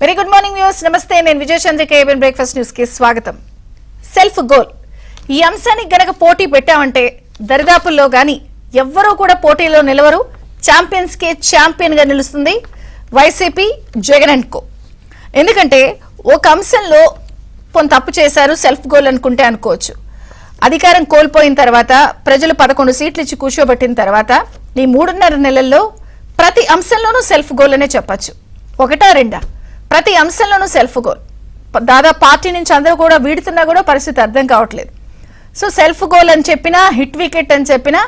Very good morning viewers, నమస్తే. నేను విజయ Chandrika. ABN breakfast news కి స్వాగతం. సెల్ఫ్ గోల్ ఈ అంశానికి గనక పోటీ పెట్టామంటే దరిదాపుల్లో గాని ఎవ్వరూ కూడా పోటీలో నిలవరు. ఛాంపియన్స్ కే ఛాంపియన్ గా నిలుస్తుంది వైసీపీ, జగన్ అండ్ కో. ఎందుకంటే ఒక అంశంలో కొంత తప్పు చేశారు, సెల్ఫ్ గోల్ అనుకుంటే అనుకోవచ్చు. అధికారం కోల్పోయిన తర్వాత ప్రజలు 11 సీట్లు ఇచ్చి కూర్చోబెట్టిన తర్వాత ఈ 3.5 నెలల్లో ప్రతి అంశంలోనూ సెల్ఫ్ గోల్ అనే చెప్పచ్చు. ఒకటా రెండా, ప్రతి అంశంలోనూ సెల్ఫ్ గోల్. దాదాపు పార్టీ నుంచి అందరూ కూడా వీడుతున్నా కూడా పరిస్థితి అర్థం కావట్లేదు. సో సెల్ఫ్ గోల్ అని చెప్పినా, హిట్ వికెట్ అని చెప్పినా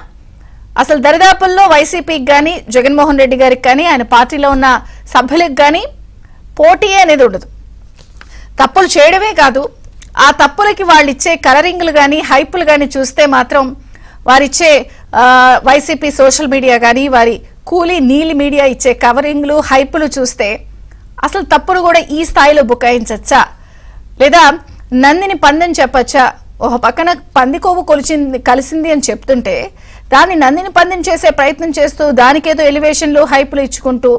అసలు దరిదాపుల్లో వైసీపీకి కానీ, జగన్మోహన్ రెడ్డి గారికి కానీ, ఆయన పార్టీలో ఉన్న సభ్యులకు కానీ పోటీయే అనేది ఉండదు. తప్పులు చేయడమే కాదు, ఆ తప్పులకి వాళ్ళు ఇచ్చే కలరింగ్లు కానీ, హైపులు కానీ చూస్తే మాత్రం వారిచ్చే వైసీపీ సోషల్ మీడియా కానీ, వారి కూలీ నీలి మీడియా ఇచ్చే కవరింగ్లు, హైపులు చూస్తే అసలు తప్పును కూడా ఈ స్థాయిలో బుకాయించచ్చా, లేదా నందిని పందని చెప్పచ్చా? ఒక పక్కన పంది కొవ్వు కలిసింది అని చెప్తుంటే దాన్ని నందిని పందిని చేసే ప్రయత్నం చేస్తూ దానికేదో ఎలివేషన్లు, హైపులు ఇచ్చుకుంటూ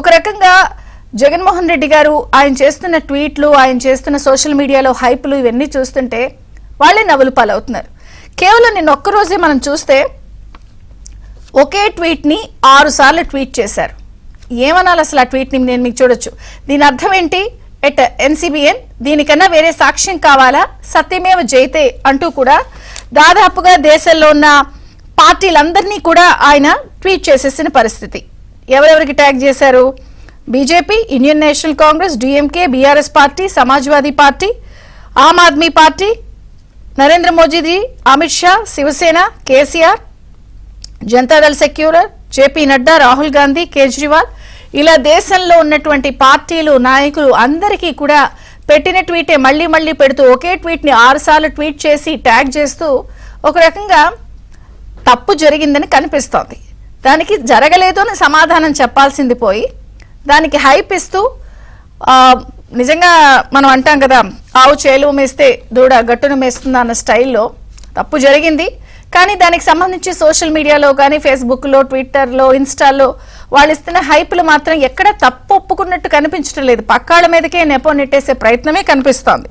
ఒక రకంగా జగన్మోహన్ రెడ్డి గారు ఆయన చేస్తున్న ట్వీట్లు, ఆయన చేస్తున్న సోషల్ మీడియాలో హైపులు ఇవన్నీ చూస్తుంటే వాళ్ళే నవ్వులు పాలవుతున్నారు. కేవలం నిన్న ఒక్కరోజే మనం చూస్తే ఒకే ట్వీట్ని 6 సార్లు ట్వీట్ చేశారు. ఏమనాలి అసలు ఆ ట్వీట్ని? నేను మీకు చూడొచ్చు. దీని అర్థం ఏంటి? ఎట్ ఎన్సీబీఎన్ దీనికన్నా వేరే సాక్ష్యం కావాలా, సత్యమేవ జయతే అంటూ కూడా దాదాపుగా దేశంలో ఉన్న పార్టీలందరినీ కూడా ఆయన ట్వీట్ చేసేసిన పరిస్థితి. ఎవరెవరికి ట్యాగ్ చేశారు? BJP, Indian National Congress, DMK, BRS party, Samajwadi party, Aam Aadmi party, Narendra Modiji, Amit Shah, Shiv Sena, KCR, Janata Dal secular, JP Nadda, Rahul Gandhi, Kejriwal, ఇలా దేశంలో ఉన్నటువంటి పార్టీలు, నాయకులు అందరికీ కూడా పెట్టిన ట్వీటే మళ్లీ మళ్లీ పెడుతూ ఒకే ట్వీట్ని 6 సార్లు ట్వీట్ చేసి ట్యాగ్ చేస్తూ ఒక రకంగా తప్పు జరిగిందని కనిపిస్తోంది. దానికి జరగలేదు అని సమాధానం చెప్పాల్సింది పోయి దానికి హైప్ ఇస్తూ, నిజంగా మనం అంటాం కదా, ఆవు చేలు మేస్తే దూడ గట్టును మేస్తుందా అన్న స్టైల్లో తప్పు జరిగింది. కానీ దానికి సంబంధించి సోషల్ మీడియాలో కానీ, ఫేస్బుక్లో, ట్విట్టర్లో, ఇన్స్టాలో వాళ్ళు ఇస్తున్న హైపులు మాత్రం ఎక్కడ తప్పు ఒప్పుకున్నట్టు కనిపించడం లేదు. పక్కాళ్ళ మీదకే నెపో నెట్టేసే ప్రయత్నమే కనిపిస్తోంది.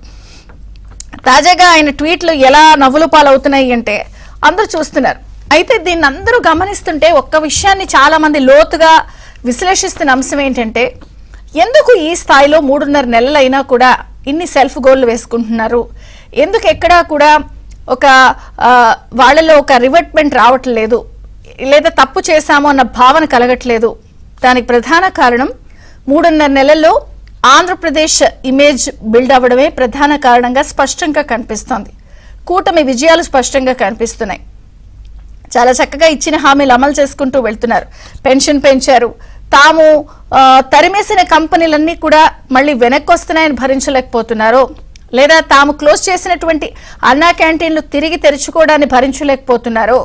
తాజాగా ఆయన ట్వీట్లు ఎలా నవ్వులు పాలవుతున్నాయి అంటే అందరూ చూస్తున్నారు. అయితే దీన్ని అందరూ గమనిస్తుంటే ఒక్క విషయాన్ని చాలా మంది లోతుగా విశ్లేషిస్తున్న అంశం ఏంటంటే, ఎందుకు ఈ స్థాయిలో 3.5 నెలలైనా కూడా ఇన్ని సెల్ఫ్ గోల్లు వేసుకుంటున్నారు? ఎందుకు ఎక్కడా కూడా ఒక వాళ్ళలో ఒక రివర్ట్మెంట్ రావట్లేదు, లేదా తప్పు చేశామో అన్న భావన కలగట్లేదు? దానికి ప్రధాన కారణం 3.5 నెలల్లో ఆంధ్రప్రదేశ్ ఇమేజ్ బిల్డ్ అవ్వడమే ప్రధాన కారణంగా స్పష్టంగా కనిపిస్తోంది. కూటమి విజయాలు స్పష్టంగా కనిపిస్తున్నాయి. చాలా చక్కగా ఇచ్చిన హామీలు అమలు చేసుకుంటూ వెళ్తున్నారు. పెన్షన్ పెంచారు. తాము తరిమేసిన కంపెనీలన్నీ కూడా మళ్ళీ వెనక్కి వస్తున్నాయని భరించలేకపోతున్నారు, లేదా తాము క్లోజ్ చేసినటువంటి అన్నా క్యాంటీన్లు తిరిగి తెరుచుకోవడాన్ని భరించలేకపోతున్నారు,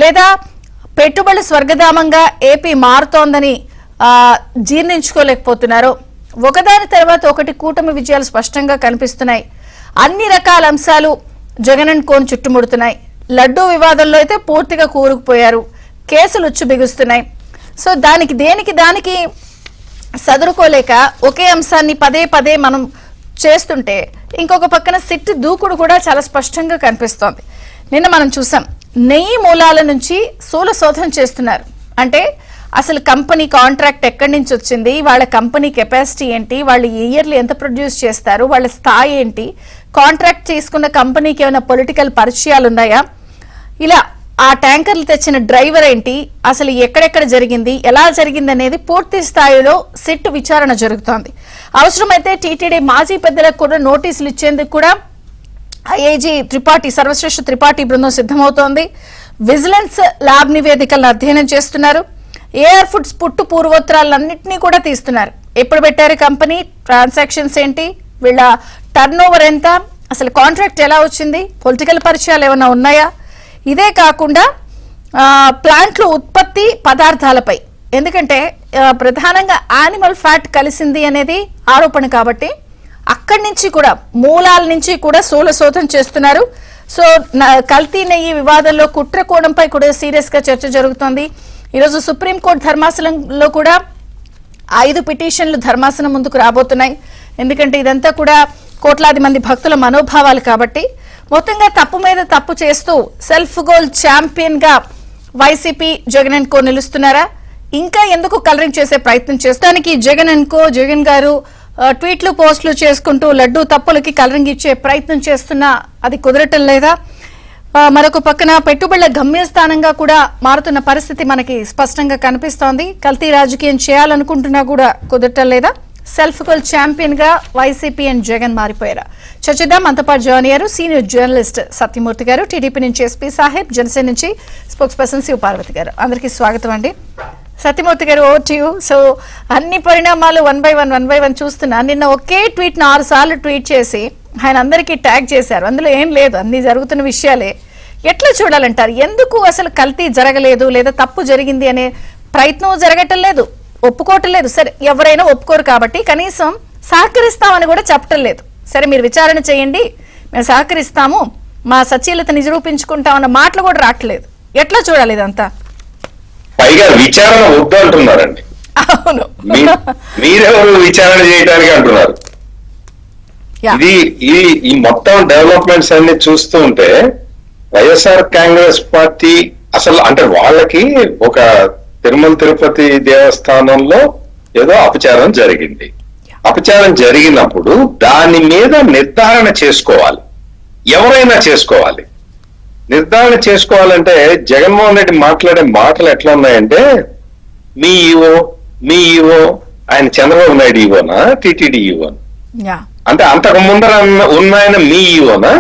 లేదా పెట్టుబడులు స్వర్గధామంగా ఏపీ మారుతోందని జీర్ణించుకోలేకపోతున్నారు. ఒకదాని తర్వాత ఒకటి కూటమి విజయాలు స్పష్టంగా కనిపిస్తున్నాయి. అన్ని రకాల అంశాలు జగన్ అండ్ కోను చుట్టుముడుతున్నాయి. లడ్డూ వివాదంలో అయితే పూర్తిగా కూరుకుపోయారు. కేసులు ఉచ్చు బిగుస్తున్నాయి. సో దానికి సదురుకోలేక ఒకే అంశాన్ని పదే పదే మనం చేస్తుంటే ఇంకొక పక్కన సిట్ దూకుడు కూడా చాలా స్పష్టంగా కనిపిస్తోంది. నిన్న మనం చూసాం, నెయ్యి మూలాల నుంచి స్థూల శోధన చేస్తున్నారు. అంటే అసలు కంపెనీ కాంట్రాక్ట్ ఎక్కడి నుంచి వచ్చింది, వాళ్ళ కంపెనీ కెపాసిటీ ఏంటి, వాళ్ళు ఇయర్లీ ఎంత ప్రొడ్యూస్ చేస్తారు, వాళ్ళ స్థాయి ఏంటి, కాంట్రాక్ట్ తీసుకున్న కంపెనీకి ఏమైనా పొలిటికల్ పరిచయాలు ఉన్నాయా, ఇలా ఆ ట్యాంకర్లు తెచ్చిన డ్రైవర్ ఏంటి, అసలు ఎక్కడెక్కడ జరిగింది, ఎలా జరిగింది అనేది పూర్తి స్థాయిలో సిట్ విచారణ జరుగుతోంది. అవసరమైతే టీటీడీ మాజీ పెద్దలకు కూడా నోటీసులు ఇచ్చేందుకు కూడా ఐఐజీ త్రిపాఠి, సర్వశ్రేష్ఠ త్రిపాఠి బృందం సిద్ధమవుతోంది. విజిలెన్స్ ల్యాబ్ నివేదికలను అధ్యయనం చేస్తున్నారు. ఏఆర్ ఫుడ్స్ పుట్టు పూర్వోత్తరాలన్నింటినీ కూడా తీస్తున్నారు. ఎప్పుడు పెట్టారు కంపెనీ, ట్రాన్సాక్షన్స్ ఏంటి, వీళ్ళ టర్న్ ఓవర్ ఎంత, అసలు కాంట్రాక్ట్ ఎలా వచ్చింది, పొలిటికల్ పరిచయాలు ఏమైనా ఉన్నాయా? ఇదే కాకుండా ప్లాంట్లో ఉత్పత్తి పదార్థాలపై, ఎందుకంటే ప్రధానంగా యానిమల్ ఫ్యాట్ కలిసింది అనేది ఆరోపణ కాబట్టి అక్కడి నుంచి కూడా మూలాల నుంచి కూడా స్థూల శోధన చేస్తున్నారు. సో కల్తీ నెయ్యి వివాదంలో కుట్ర కోణంపై కూడా సీరియస్ గా చర్చ జరుగుతోంది. ఈరోజు సుప్రీంకోర్టు ధర్మాసనంలో కూడా 5 పిటిషన్లు ధర్మాసనం ముందుకు రాబోతున్నాయి. ఎందుకంటే ఇదంతా కూడా కోట్లాది మంది భక్తుల మనోభావాలు కాబట్టి మొత్తంగా తప్పు మీద తప్పు చేస్తూ సెల్ఫ్ గోల్ ఛాంపియన్ గా వైసీపీ జగన్ అండ్ కో నిలుస్తున్నారా? ఇంకా ఎందుకు కలరింగ్ చేసే ప్రయత్నం చేస్తానికి జగన్ అండ్ కో జగన్ గారు ట్వీట్లు పోస్టులు చేసుకుంటూ లడ్డూ తప్పులకి కలరింగ్ ఇచ్చే ప్రయత్నం చేస్తున్నా అది కుదరటం లేదా? మరొక పక్కన పెట్టుబడుల గమ్యస్థానంగా కూడా మారుతున్న పరిస్థితి మనకి స్పష్టంగా కనిపిస్తోంది. కల్తీ రాజకీయం చేయాలనుకుంటున్నా కూడా కుదరటం లేదా? సెల్ఫ్ గోల్ ఛాంపియన్ గా వైసీపీ అండ్ జగన్ మారిపోయారా? చర్చిద్దాం. మనతో పాటు జాయిన్ అయ్యారు సీనియర్ జర్నలిస్ట్ సత్యమూర్తి గారు, టీడీపీ నుంచి ఎస్పీ సాహెబ్, జనసేన నుంచి స్పోక్స్ పర్సన్ శివపార్వతి గారు. అందరికీ స్వాగతం అండి. సత్యమూర్తి గారు, ఓవర్ టు యు. సో అన్ని పరిణామాలు వన్ బై వన్ చూస్తున్నా. నిన్న ఒకే ట్వీట్ 6 సార్లు ట్వీట్ చేసి ఆయన అందరికీ ట్యాగ్ చేశారు. అందులో ఏం లేదు, అన్ని జరుగుతున్న విషయాలే. ఎట్లా చూడాలంటారు? ఎందుకు అసలు కల్తీ జరగలేదు లేదా తప్పు జరిగింది అనే ప్రయత్నం జరగటం లేదు, ఒప్పుకోవటం లేదు. సరే, ఎవరైనా ఒప్పుకోరు కాబట్టి కనీసం సహకరిస్తామని కూడా చెప్పటం లేదు. సరే, మీరు విచారణ చేయండి, మేము సహకరిస్తాము, మా సచీలత నిరూపించుకుంటామన్న మాటలు కూడా రావట్లేదు. ఎట్లా చూడాలి ఇదంతా? పైగా విచారణ వద్దు అంటున్నారండి. అవును, మీరెవరు విచారణ చేయడానికి అంటున్నారు? ఇది ఈ మొత్తం డెవలప్మెంట్స్ అన్ని చూస్తూ ఉంటే వైఎస్ఆర్ కాంగ్రెస్ పార్టీ అసలు అంటే వాళ్ళకి ఒక తిరుమల తిరుపతి దేవస్థానంలో ఏదో అపచారం జరిగింది. అపచారం జరిగినప్పుడు దాని మీద నిర్ధారణ చేసుకోవాలి, ఎవరైనా చేసుకోవాలి. నిర్ధారణ చేసుకోవాలంటే జగన్మోహన్ రెడ్డి మాట్లాడే మాటలు ఎట్లా ఉన్నాయంటే మీ ఈవో ఆయన చంద్రబాబు నాయుడు ఈవోనా టిటిడి ఈవోనా అంటే అంతకు ముందర ఉన్నాయన మీ ఈవోనా?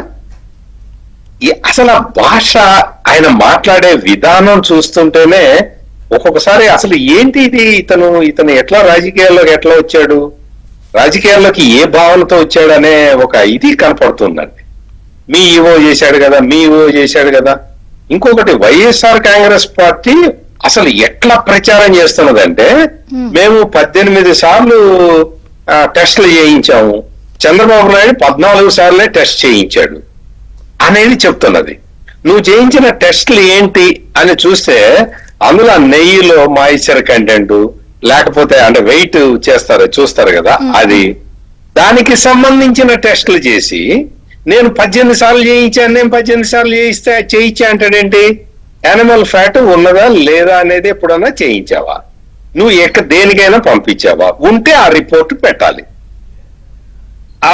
అసలు ఆ భాష ఆయన మాట్లాడే విధానం చూస్తుంటేనే ఒక్కొక్కసారి అసలు ఏంటి ఇది, ఇతను ఎట్లా రాజకీయాల్లోకి ఎట్లా వచ్చాడు, రాజకీయాల్లోకి ఏ భావనతో వచ్చాడు అనే ఒక ఇది కనపడుతుందండి. మీ ఈవో చేశాడు కదా. ఇంకొకటి, వైఎస్ఆర్ కాంగ్రెస్ పార్టీ అసలు ఎట్లా ప్రచారం చేస్తున్నదంటే మేము 18 సార్లు టెస్టులు చేయించాము, చంద్రబాబు నాయుడు 14 సార్లే టెస్ట్ చేయించాడు అనేది చెప్తున్నది. నువ్వు చేయించిన టెస్టులు ఏంటి అని చూస్తే అందులో నెయ్యిలో మాయిశ్చర్ కంటెంట్ లేకపోతే అంటే వెయిట్ చూస్తారు కదా, అది దానికి సంబంధించిన టెస్టులు చేసి నేను 18 సార్లు చేయించా అంటాడేంటి? యానిమల్ ఫ్యాట్ ఉన్నదా లేదా అనేది ఎప్పుడన్నా చేయించావా? నువ్వు దేనికైనా పంపించావా? ఉంటే ఆ రిపోర్ట్ పెట్టాలి. ఆ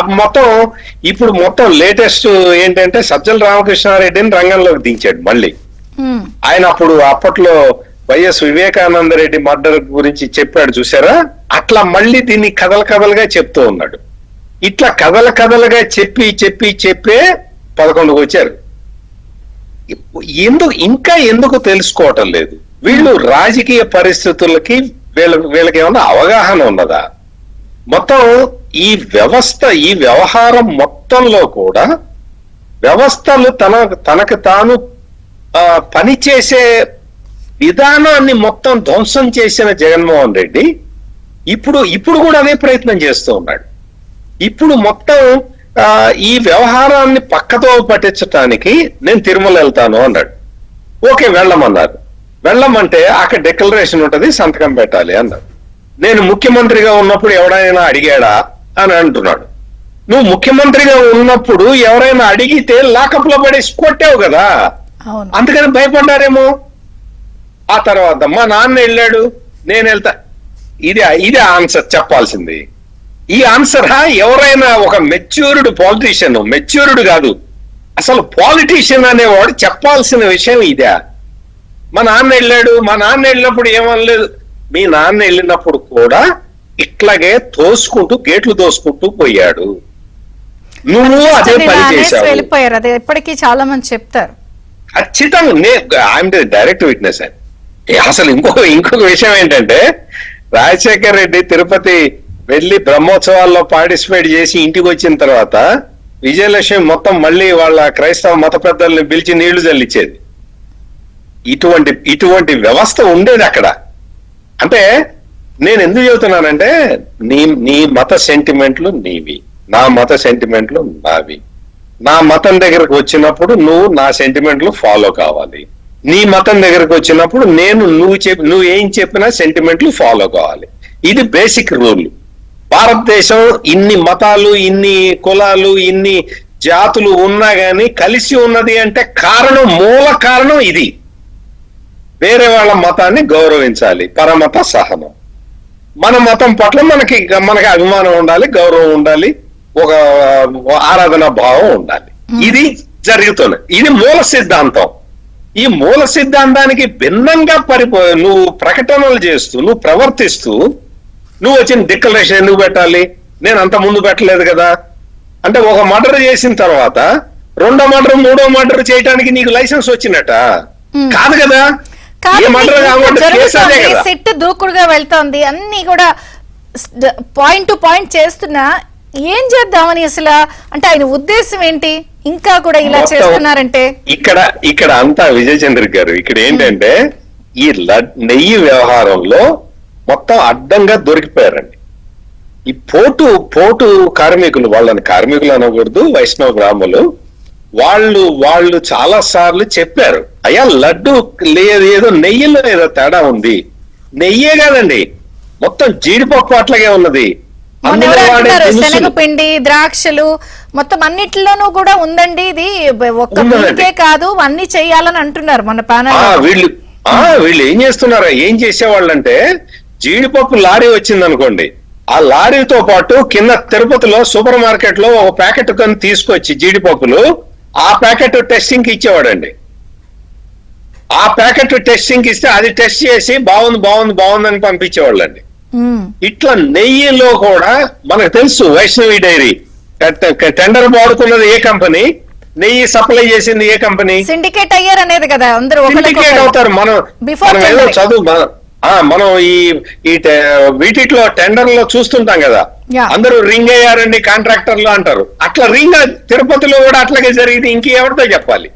ఇప్పుడు మొత్తం లేటెస్ట్ ఏంటంటే సజ్జల రామకృష్ణారెడ్డిని రంగంలోకి దించాడు మళ్ళీ. ఆయన అప్పట్లో వైఎస్ వివేకానంద రెడ్డి మర్డర్ గురించి చెప్పాడు చూసారా, అట్లా మళ్ళీ దీన్ని కథలుగా చెప్తూ ఉన్నాడు. ఇట్లా కథలుగా చెప్పే 11కు వచ్చారు. ఎందుకు తెలుసుకోవటం లేదు? వీళ్ళు రాజకీయ పరిస్థితులకి వీళ్ళకి ఏమన్నా అవగాహన ఉన్నదా? మొత్తం ఈ వ్యవహారం మొత్తంలో కూడా వ్యవస్థలు తనకు తాను పనిచేసే విధానాన్ని మొత్తం ధ్వంసం చేసిన జగన్మోహన్ రెడ్డి ఇప్పుడు కూడా అదే ప్రయత్నం చేస్తూ ఉన్నాడు. ఇప్పుడు మొత్తం ఈ వ్యవహారాన్ని పక్కతో పట్టించడానికి నేను తిరుమల వెళ్తాను అన్నాడు. ఓకే, వెళ్ళమంటే అక్కడ డిక్లరేషన్ ఉంటది, సంతకం పెట్టాలి అన్నాడు. నేను ముఖ్యమంత్రిగా ఉన్నప్పుడు ఎవరైనా అడిగాడా అని అంటున్నాడు. నువ్వు ముఖ్యమంత్రిగా ఉన్నప్పుడు ఎవరైనా అడిగితే లాకప్ లో పడేసి కొట్టావు కదా, అందుకని భయపడ్డారేమో. ఆ తర్వాత మా నాన్న వెళ్ళాడు, నేను వెళ్తా, ఇది ఆన్సర్ చెప్పాల్సింది. ఈ ఆన్సర్ ఎవరైనా ఒక మెచ్యూర్డ్ పాలిటీషియన్, మెచ్యూర్డ్ కాదు అసలు పాలిటీషియన్ అనేవాడు చెప్పాల్సిన విషయం ఇదే. మా నాన్న వెళ్ళినప్పుడు ఏమనలేదు. మీ నాన్న వెళ్ళినప్పుడు కూడా ఇట్లాగే గేట్లు తోసుకుంటూ పోయాడు, నువ్వు అదే పని చేశావు. వెళ్ళిపోయారు, అదే ఎప్పటికీ చాలా మంది చెప్తారు. ఖచ్చితంగా ఐఎమ్ డైరెక్ట్ విట్నెస్ అని. అసలు ఇంకొక విషయం ఏంటంటే, రాజశేఖర్ రెడ్డి తిరుపతి వెళ్లి బ్రహ్మోత్సవాల్లో పార్టిసిపేట్ చేసి ఇంటికి వచ్చిన తర్వాత విజయలక్ష్మి మొత్తం మళ్ళీ వాళ్ళ క్రైస్తవ మత పెద్దల్ని పిలిచి నీళ్లు చల్లించేది. ఇటువంటి వ్యవస్థ ఉండేది అక్కడ. అంటే నేను ఎందుకు చెబుతున్నానంటే, నీ మత సెంటిమెంట్లు నీవి, నా మత సెంటిమెంట్లు నావి. నా మతం దగ్గరకు వచ్చినప్పుడు నువ్వు నా సెంటిమెంట్లు ఫాలో కావాలి. నీ మతం దగ్గరకు వచ్చినప్పుడు నువ్వు ఏం చెప్పినా సెంటిమెంట్లు ఫాలో కావాలి. ఇది బేసిక్ రూల్. భారతదేశం ఇన్ని మతాలు, ఇన్ని కులాలు, ఇన్ని జాతులు ఉన్నా గానీ కలిసి ఉన్నది అంటే మూల కారణం ఇది. వేరే వాళ్ళ మతాన్ని గౌరవించాలి, పరమత సహనం. మన మతం పట్ల మనకి అభిమానం ఉండాలి, గౌరవం ఉండాలి, ఒక ఆరాధనా భావం ఉండాలి. ఇది జరుగుతుంది. ఇది మూల సిద్ధాంతం. ఈ మూల సిద్ధాంతానికి భిన్నంగా నువ్వు ప్రకటనలు చేస్తూ, నువ్వు ప్రవర్తిస్తూ, నువ్వు వచ్చిన డిక్లరేషన్ ఎందుకు పెట్టాలి? నేను అంత ముందు పెట్టలేదు కదా అంటే, ఒక మర్డర్ చేసిన తర్వాత రెండో మర్డర్, మూడో మర్డర్ చేయడానికి నీకు లైసెన్స్ వచ్చినట్ట కాదు కదా. సెట్ దూకుడుగా వెళ్తోంది, అన్ని కూడా పాయింట్ టు పాయింట్ చేస్తున్నా. ఏం చేద్దామని అసలు అంటే ఆయన ఉద్దేశం ఏంటి? ఇంకా కూడా ఇలా చేస్తున్నారంటే ఇక్కడ అంతా విజయ్ చంద్ర గారు, ఇక్కడ ఏంటంటే ఈ నెయ్యి వ్యవహారంలో మొత్తం అడ్డంగా దొరికిపోయారండి. ఈ పోటు కార్మికులు, వాళ్ళని కార్మికులు అనకూడదు, వైష్ణవ బ్రాహ్మణులు, వాళ్ళు చాలా సార్లు చెప్పారు, అయ్యా లడ్డు ఏదో నెయ్యిలో ఏదో తేడా ఉంది. నెయ్యే కాదండి, మొత్తం జీడిపప్పు అట్లాగే ఉన్నది. శనగపిండి, ద్రాక్షలు మొత్తం అన్నిటిలోనూ కూడా ఉందండి. ఇది ఒక్క మీకే కాదు, అన్ని చెయ్యాలని అంటున్నారు మన ప్యానల్. వీళ్ళు ఏం చేసేవాళ్ళంటే, జీడిపప్పు లారీ వచ్చింది అనుకోండి, ఆ లారీతో పాటు కింద తిరుపతిలో సూపర్ మార్కెట్ లో ఒక ప్యాకెట్ కొని తీసుకొచ్చి జీడిపప్పులు, ఆ ప్యాకెట్ టెస్టింగ్ కి ఇచ్చేవాడండి. ఆ ప్యాకెట్ టెస్టింగ్ ఇస్తే అది టెస్ట్ చేసి బాగుంది అని పంపించేవాళ్ళండి. ఇట్లా నెయ్యిలో కూడా మనకు తెలుసు, వైష్ణవి డైరీ టెండర్ వాడుకున్నది ఏ కంపెనీ, నెయ్యి సప్లై చేసింది ఏ కంపెనీ, సిండికేట్ అయ్యారు అనేది కదా అందరూ. సిండికేట్ అవుతారు. మనం ఏదో చదువు, మనం ఈ వీటిలో టెండర్ లో చూస్తుంటాం కదా, అందరూ రింగ్ అయ్యారండి కాంట్రాక్టర్లు అంటారు. అట్లా రింగ్ తిరుపతిలో కూడా అట్లాగే జరిగింది. ఇంకెవరితో చెప్పాలి?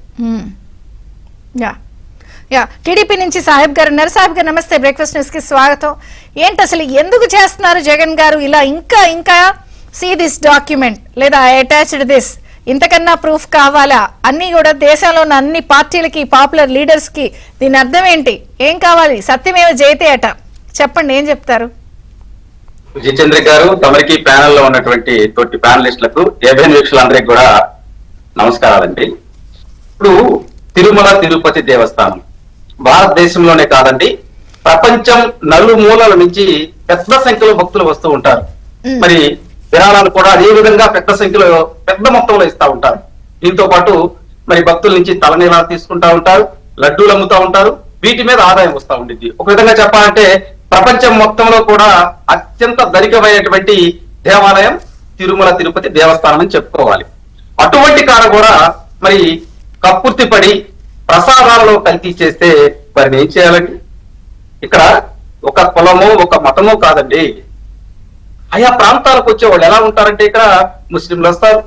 టీడీపీ నుంచి సాహెబ్ గారు ఉన్నారు. సాహెబ్ గారు నమస్తే, బ్రేక్ఫాస్ట్ న్యూస్ కి స్వాగతం. ఏంటి అసలు ఎందుకు చేస్తున్నారు జగన్ గారు ఇలా? ఇంకా సీ దిస్ డాక్యుమెంట్ లేదా అటాచ్డ్ దిస్, ఇంతకన్నా ప్రూఫ్ కావాలా? అన్ని కూడా దేశంలో ఉన్న అన్ని పార్టీలకి, పాపులర్ లీడర్స్ కి దీని అర్థం ఏంటి? ఏం కావాలి? సత్యమేవ జయతే అట. చెప్పండి, ఏం చెప్తారు? విజయచంద్ర గారు, తమరికి ప్యానెల్ లో ఉన్నటువంటి తోటి ప్యానలిస్టులకు, ఏబిఎన్ వీక్షకులందరికీ కూడా నమస్కారాలండి. ఇప్పుడు తిరుమల తిరుపతి దేవస్థానం భారతదేశంలోనే కాదండి, ప్రపంచం నలుమూలల నుంచి పెద్ద సంఖ్యలో భక్తులు వస్తూ ఉంటారు. మరి విరాళాలు కూడా అదే విధంగా పెద్ద మొత్తంలో ఇస్తా ఉంటారు. దీంతో పాటు మరి భక్తుల నుంచి తలనీలాలు తీసుకుంటా ఉంటారు, లడ్డూలు అమ్ముతా ఉంటారు. వీటి మీద ఆదాయం వస్తూ ఉండిద్ది. ఒక విధంగా చెప్పాలంటే ప్రపంచం మొత్తంలో కూడా అత్యంత ధనికమైనటువంటి దేవాలయం తిరుమల తిరుపతి దేవస్థానం అని చెప్పుకోవాలి. అటువంటి కాడ కూడా మరి కక్కుర్తి పడి ప్రసాదాలలో కల్తీ చేస్తే వారిని ఏం చేయాలండి? ఇక్కడ ఒక కులము, ఒక మతము కాదండి, ఆయా ప్రాంతాలకు వచ్చే వాళ్ళు ఎలా ఉంటారంటే, ఇక్కడ ముస్లింలు వస్తారు,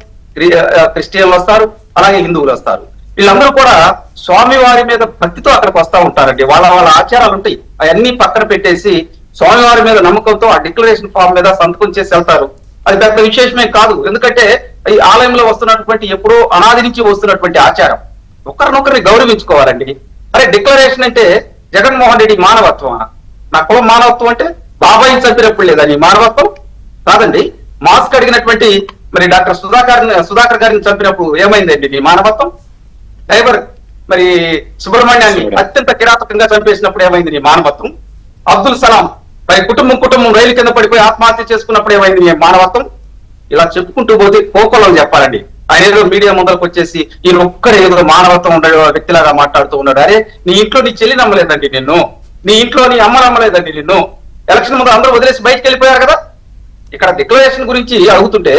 క్రిస్టియన్లు వస్తారు, అలాగే హిందువులు వస్తారు. వీళ్ళందరూ కూడా స్వామివారి మీద భక్తితో అక్కడికి వస్తూ ఉంటారండి. వాళ్ళ ఆచారాలు ఉంటాయి, అవన్నీ పక్కన పెట్టేసి స్వామివారి మీద నమ్మకంతో ఆ డిక్లరేషన్ ఫామ్ మీద సంతకం చేసి వెళ్తారు. అది పెద్ద విశేషమే కాదు, ఎందుకంటే ఈ ఆలయంలో వస్తున్నటువంటి ఎప్పుడో అనాది నుంచి వస్తున్నటువంటి ఆచారం. ఒకరినొకరిని గౌరవించుకోవాలండి. అరే డిక్లరేషన్ అంటే జగన్మోహన్ రెడ్డి మానవత్వం, నా కులం మానవత్వం అంటే బాబాయిని చంపినప్పుడు లేదా నీ మానవత్వం కాదండి. మాస్క్ అడిగినటువంటి మరి డాక్టర్ సుధాకర్ గారిని చంపినప్పుడు ఏమైందండి నీ మానవత్వం? డ్రైవర్ మరి సుబ్రహ్మణ్యాన్ని అత్యంత కిరాతకంగా చంపేసినప్పుడు ఏమైంది నీ మానవత్వం? అబ్దుల్ సలాం మరి కుటుంబం రైలు కింద పడిపోయి ఆత్మహత్య చేసుకున్నప్పుడు ఏమైంది నీ మానవత్వం? ఇలా చెప్పుకుంటూ పోతే కోకోలం చెప్పాలండి. ఆయన ఏదో మీడియా ముందరకు వచ్చేసి ఈయన ఒక్కడే ఏదో మానవత్వం ఉండే వ్యక్తిలాగా మాట్లాడుతూ ఉన్నాడు. అరే నీ ఇంట్లో నీ చెల్లి నమ్మలేదండి నిన్ను, నీ ఇంట్లో నీ అమ్మ నమ్మలేదండి నిన్ను. ఎలక్షన్ ముందు అందరూ వదిలేసి బయటకు వెళ్ళిపోయారు కదా. ఇక్కడ డిక్లరేషన్ గురించి అడుగుతుంటే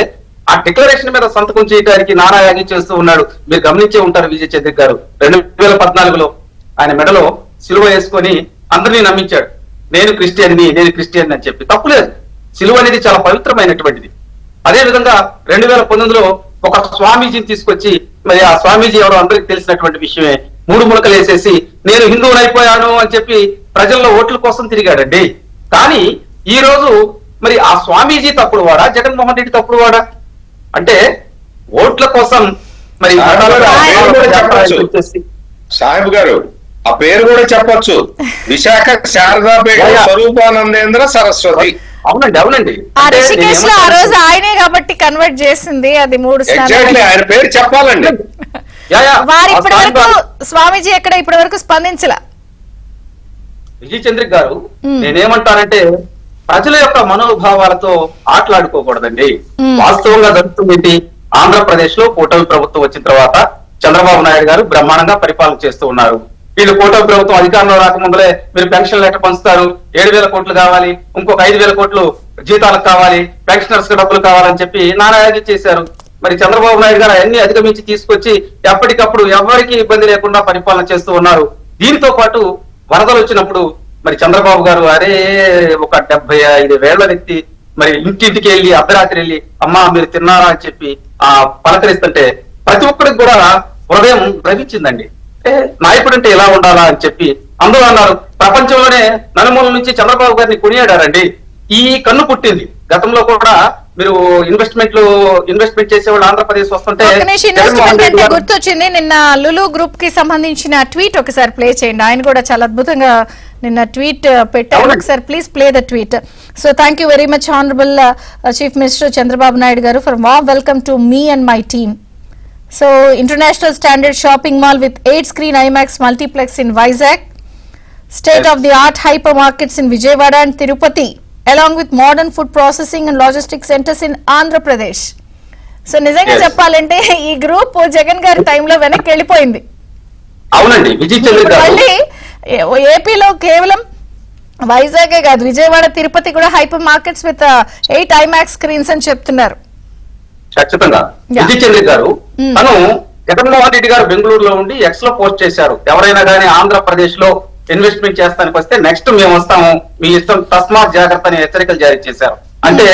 ఆ డిక్లరేషన్ మీద సంతకం చేయడానికి నానాయాగి చేస్తూ ఉన్నాడు. మీరు గమనించే ఉంటారు విజయ్ చంద్ర గారు, 2014లో ఆయన మెడలో సిలువ వేసుకొని అందరినీ నమ్మించాడు. నేను క్రిస్టియన్ అని చెప్పి. తప్పులేదు, సిలువ అనేది చాలా పవిత్రమైనటువంటిది. అదే విధంగా 2019లో ఒక స్వామీజీని తీసుకొచ్చి, మరి ఆ స్వామీజీ ఎవరో అందరికి తెలిసినటువంటి విషయమే, 3 ములకలు వేసేసి నేను హిందువుని అయిపోయాను అని చెప్పి ప్రజల్లో ఓట్ల కోసం తిరిగాడండి. కానీ ఈ రోజు మరి ఆ స్వామీజీ తప్పుడు వాడా, జగన్మోహన్ రెడ్డి తప్పుడు వాడా? అంటే ఓట్ల కోసం మరి సాహెబ్ గారు, ఆ పేరు కూడా చెప్పొచ్చు, విశాఖ శారదాపేట స్వరూపానందేంద్ర సరస్వతి. అవునండి అవునండి. ఆ రిషికేశ్ లో ఆ రోజు ఆయనే కాబట్టి కన్వర్ట్ చేసింది అది 3 ఎగ్జాక్ట్లీ ఆయన పేరు చెప్పాలండి. వారు ఇప్పటి వరకు స్వామీజీ ఎక్కడ ఇప్పటి వరకు స్పందించలా. విజయ్ చంద్రిక్ గారు, నేనేమంటానంటే ప్రజల యొక్క మనోభావాలతో ఆటలాడుకోకూడదండి. వాస్తవంగా జరుగుతుంది ఆంధ్రప్రదేశ్ లో కూటమి ప్రభుత్వం వచ్చిన తర్వాత చంద్రబాబు నాయుడు గారు బ్రహ్మాండంగా పరిపాలన చేస్తూ ఉన్నారు. వీళ్ళు కూటమి ప్రభుత్వం అధికారంలో రాకముందులే మీరు పెన్షన్లు ఎట్లా పంచుతారు, 7,000 కోట్లు కావాలి, ఇంకొక 5,000 కోట్లు జీతాలకు కావాలి, పెన్షనర్స్ కి డబ్బులు కావాలని చెప్పి నానాయాగి చేశారు. మరి చంద్రబాబు నాయుడు గారు అన్ని అధిగమించి తీసుకొచ్చి ఎప్పటికప్పుడు ఎవరికి ఇబ్బంది లేకుండా పరిపాలన చేస్తూ ఉన్నారు. దీంతో పాటు వరదలు వచ్చినప్పుడు మరి చంద్రబాబు గారు అరే ఒక 75 వ్యక్తి మరి ఇంటింటికి వెళ్ళి అర్ధరాత్రి వెళ్ళి అమ్మా మీరు తిన్నారా అని చెప్పి పలకరిస్తుంటే ప్రతి ఒక్కరికి కూడా హృదయం ద్రవించిందండి. అంటే నాయకుడు అంటే ఎలా ఉండాలా అని చెప్పి అందరూ అన్నారు. ప్రపంచంలోనే నలుమూల నుంచి చంద్రబాబు గారిని కొనియాడారండి. ఈ కన్ను పుట్టింది. గతంలో కూడా మీరు ఇన్వెస్ట్మెంట్ చేసేవాళ్ళు ఆంధ్రప్రదేశ్ వస్తుంటే గుర్తొచ్చింది. నిన్న లులు గ్రూప్ కి సంబంధించిన ట్వీట్ ఒకసారి ప్లే చేయండి. ఆయన కూడా చాలా అద్భుతంగా నిన్న ట్వీట్ పెట్టారు. ఒకసారి please play the tweet. So thank you very much honourable chief minister Chandrababu Naidu గారు for warm welcome to me and my team. So, international standard shopping mall with 8 screen IMAX multiplex in Vizag, state-of-the-art hypermarkets in Vijayawada and Tirupati, along with modern food processing and logistics centers in Andhra Pradesh. So, నిజంగా చెప్పాలంటే ఈ group Jagan గారి టైంలో వెనక్కి వెళ్ళిపోయింది. అవునండి. మళ్ళీ ఏపీలో కేవలం వైజాగే కాదు, విజయవాడ, తిరుపతి కూడా hyper markets with 8 IMAX screens అని చెప్తున్నారు. ఖచ్చితంగా. విజయ్ చంద్రిక్ గారు, తను జగన్మోహన్ రెడ్డి గారు బెంగళూరులో ఉండి ఎక్స్ లో పోస్ట్ చేశారు, ఎవరైనా కానీ ఆంధ్రప్రదేశ్ లో ఇన్వెస్ట్మెంట్ చేస్తానికి వస్తే నెక్స్ట్ మేము వస్తాము, మీ ఇష్టం, తస్మాత్ జాగ్రత్త అనే హెచ్చరికలు జారీ చేశారు. అంటే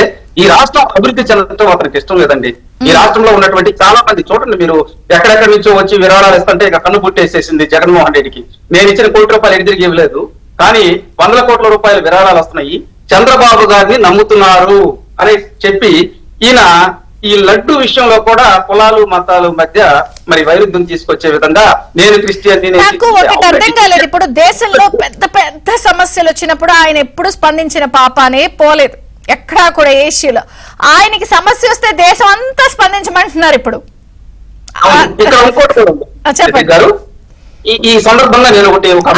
ఈ రాష్ట్రం అభివృద్ధి చెందడం అతనికి ఇష్టం లేదండి. ఈ రాష్ట్రంలో ఉన్నటువంటి చాలా మంది చూడండి, మీరు ఎక్కడెక్కడి నుంచో వచ్చి విరాళాలు ఇస్తుంటే ఇక కన్ను పుట్టేసేసింది జగన్మోహన్ రెడ్డికి. నేను ఇచ్చిన ₹1 ఎటు తిరిగి ఇవ్వలేదు, కానీ ₹100 కోట్ల విరాళాలు వస్తున్నాయి, చంద్రబాబు గారిని నమ్ముతున్నారు అని చెప్పి ఈయన ఈ లడ్డు విషయంలో కూడా కులాలు మతాలు మధ్య మరి వైరుధ్యం తీసుకొచ్చే విధంగా నేను క్రిస్టియన్. నాకు ఒకటి అర్థం కాలేదు, ఇప్పుడు దేశంలో పెద్ద పెద్ద సమస్యలు వచ్చినప్పుడు ఆయన ఎప్పుడు స్పందించిన పాపానే పోలేదు ఎక్కడా కూడా. ఏషియాలో ఆయనకి సమస్య వస్తే దేశం అంతా స్పందించమంటున్నారు ఇప్పుడు. చెప్పండి. ఈ సందర్భంగా నేను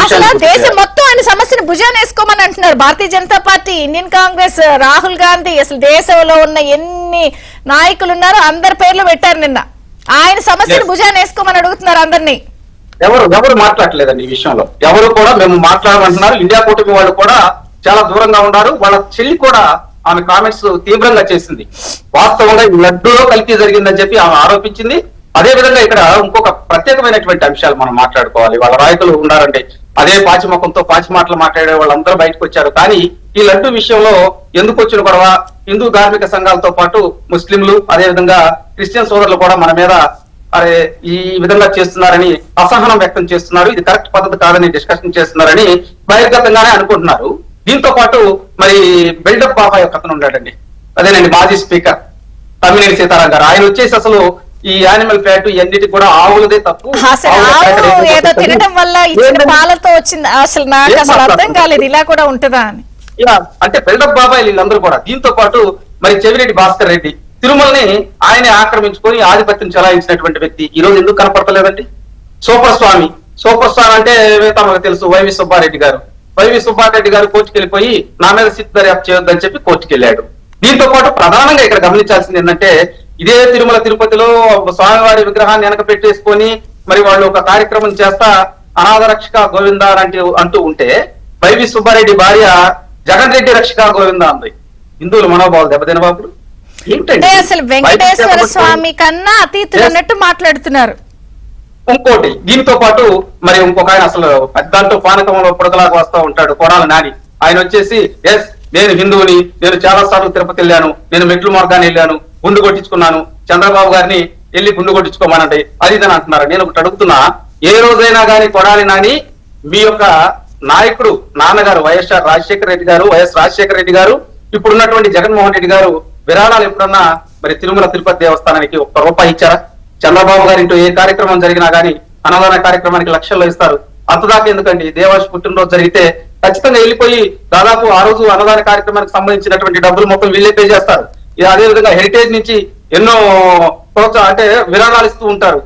అసలు దేశం మొత్తం ఆయన సమస్యను భుజాన్ని వేసుకోమని అంటున్నారు. భారతీయ జనతా పార్టీ, ఇండియన్ కాంగ్రెస్, రాహుల్ గాంధీ, అసలు దేశంలో ఉన్న ఎన్ని నాయకులు ఉన్నారో అందరి పేర్లు పెట్టారు నిన్న. ఆయన సమస్యను భుజాన్ని వేసుకోమని అడుగుతున్నారు అందరినీ. ఎవరు మాట్లాడలేదండి ఈ విషయంలో, ఎవరు కూడా మేము మాట్లాడమంటున్నారు. ఇండియా కూటమి వాళ్ళు కూడా చాలా దూరంగా ఉన్నారు. వాళ్ళ చెల్లి కూడా ఆమె కామెంట్స్ తీవ్రంగా చేసింది. వాస్తవంగా లడ్డూలో కల్తీ జరిగిందని చెప్పి ఆమె ఆరోపించింది. అదే విధంగా ఇక్కడ ఇంకొక ప్రత్యేకమైనటువంటి అంశాలు మనం మాట్లాడుకోవాలి. వాళ్ళ నాయకులు ఉన్నారండి, అదే పాచిముఖంతో పాచి మాటలు మాట్లాడే వాళ్ళందరూ బయటకు వచ్చారు. కానీ ఈ లడ్డు విషయంలో ఎందుకు వచ్చిన గొడవ, హిందూ ధార్మిక సంఘాలతో పాటు ముస్లింలు, అదే విధంగా క్రిస్టియన్ సోదరులు కూడా మన మీద అరే ఈ విధంగా చేస్తున్నారని అసహనం వ్యక్తం చేస్తున్నారు. ఇది కరెక్ట్ పద్ధతి కాదని డిస్కషన్ చేస్తున్నారని బహిర్గతంగానే అనుకుంటున్నారు. దీంతో పాటు మరి బిల్డప్ బాబాయ్ ఒక అతను ఉన్నాడండి, అదేనండి మాజీ స్పీకర్ తమ్మినేని సీతారాం గారు. ఆయన వచ్చేసి అసలు ఈ యానిమల్ ఫ్యాట్ ఇవన్నిటి కూడా ఆవులదే తప్పు, ఏదో తినడం వల్ల ఇచ్చిన పాలతో వచ్చింది. అసలు నాకు అసలు అర్థం కాలేదు ఇలా కూడా ఉంటుందా అని. అంటే బిల్డప్ బాబాయ్ వీళ్ళందరూ కూడా. దీంతో పాటు మరి చెవిరెడ్డి భాస్కర్ రెడ్డి తిరుమలని ఆయనే ఆక్రమించుకొని ఆధిపత్యం చెలాయించినటువంటి వ్యక్తి ఈ రోజు ఎందుకు కనపడలేదండి? సూపర్ స్వామి అంటే తమకు తెలుసు, వైవి సుబ్బారెడ్డి గారు కోర్టుకు వెళ్ళిపోయి నా మీద సిట్ దర్యాప్తు చేయొద్దని చెప్పి కోర్టుకు వెళ్ళాడు. దీంతో పాటు ప్రధానంగా ఇక్కడ గమనించాల్సింది ఏంటంటే, ఇదే తిరుమల తిరుపతిలో స్వామివారి విగ్రహాన్ని వెనక పెట్టేసుకొని మరి వాళ్ళు ఒక కార్యక్రమం చేస్తా అనాథ రక్షక గోవింద అంటూ ఉంటే వైవి సుబ్బారెడ్డి భార్య జగన్ రెడ్డి రక్షక గోవింద అంది. హిందువుల మనోభావాలు దెబ్బతిన బాబులు ఏంటంటే అసలు వెంకటేశ్వర స్వామి కన్నా అతీతులు అన్నట్టు మాట్లాడుతున్నారు. ఇంకోటి దీనితో పాటు మరి ఇంకొక ఆయన అసలు దాంట్లో పానకంలో పుడకలాగా వస్తూ ఉంటాడు, కొడాలి నాని. ఆయన వచ్చేసి ఎస్ నేను హిందువుని, నేను చాలా సార్లు తిరుపతి వెళ్ళాను, నేను మెట్లు మార్గాన్ని వెళ్ళాను, గుండు కొట్టించుకున్నాను, చంద్రబాబు గారిని వెళ్ళి గుండు కొట్టించుకోమనండి అది ఇదని అంటున్నారు. నేను ఒకటి అడుగుతున్నా, ఏ రోజైనా కానీ కొడాలి నాని మీ యొక్క నాయకుడు నాన్నగారు వైఎస్ రాజశేఖర రెడ్డి గారు ఇప్పుడున్నటువంటి జగన్మోహన్ రెడ్డి గారు విరాళాలు ఎప్పుడన్నా మరి తిరుమల తిరుపతి దేవస్థానానికి ₹1 ఇచ్చారా? చంద్రబాబు గారి ఇంటూ ఏ కార్యక్రమం జరిగినా గానీ అన్నదాన కార్యక్రమానికి లక్షల్లో ఇస్తారు. అంతదాకా ఎందుకండి, దేవాష్ పుట్టినరోజు జరిగితే ఖచ్చితంగా వెళ్ళిపోయి దాదాపు ఆ రోజు అన్నదాన కార్యక్రమానికి సంబంధించినటువంటి డబ్బులు మొత్తం వీళ్ళే పే చేస్తారు. అదే విధంగా హెరిటేజ్ నుంచి ఎన్నో అంటే విరాళాలు ఇస్తూ ఉంటారు.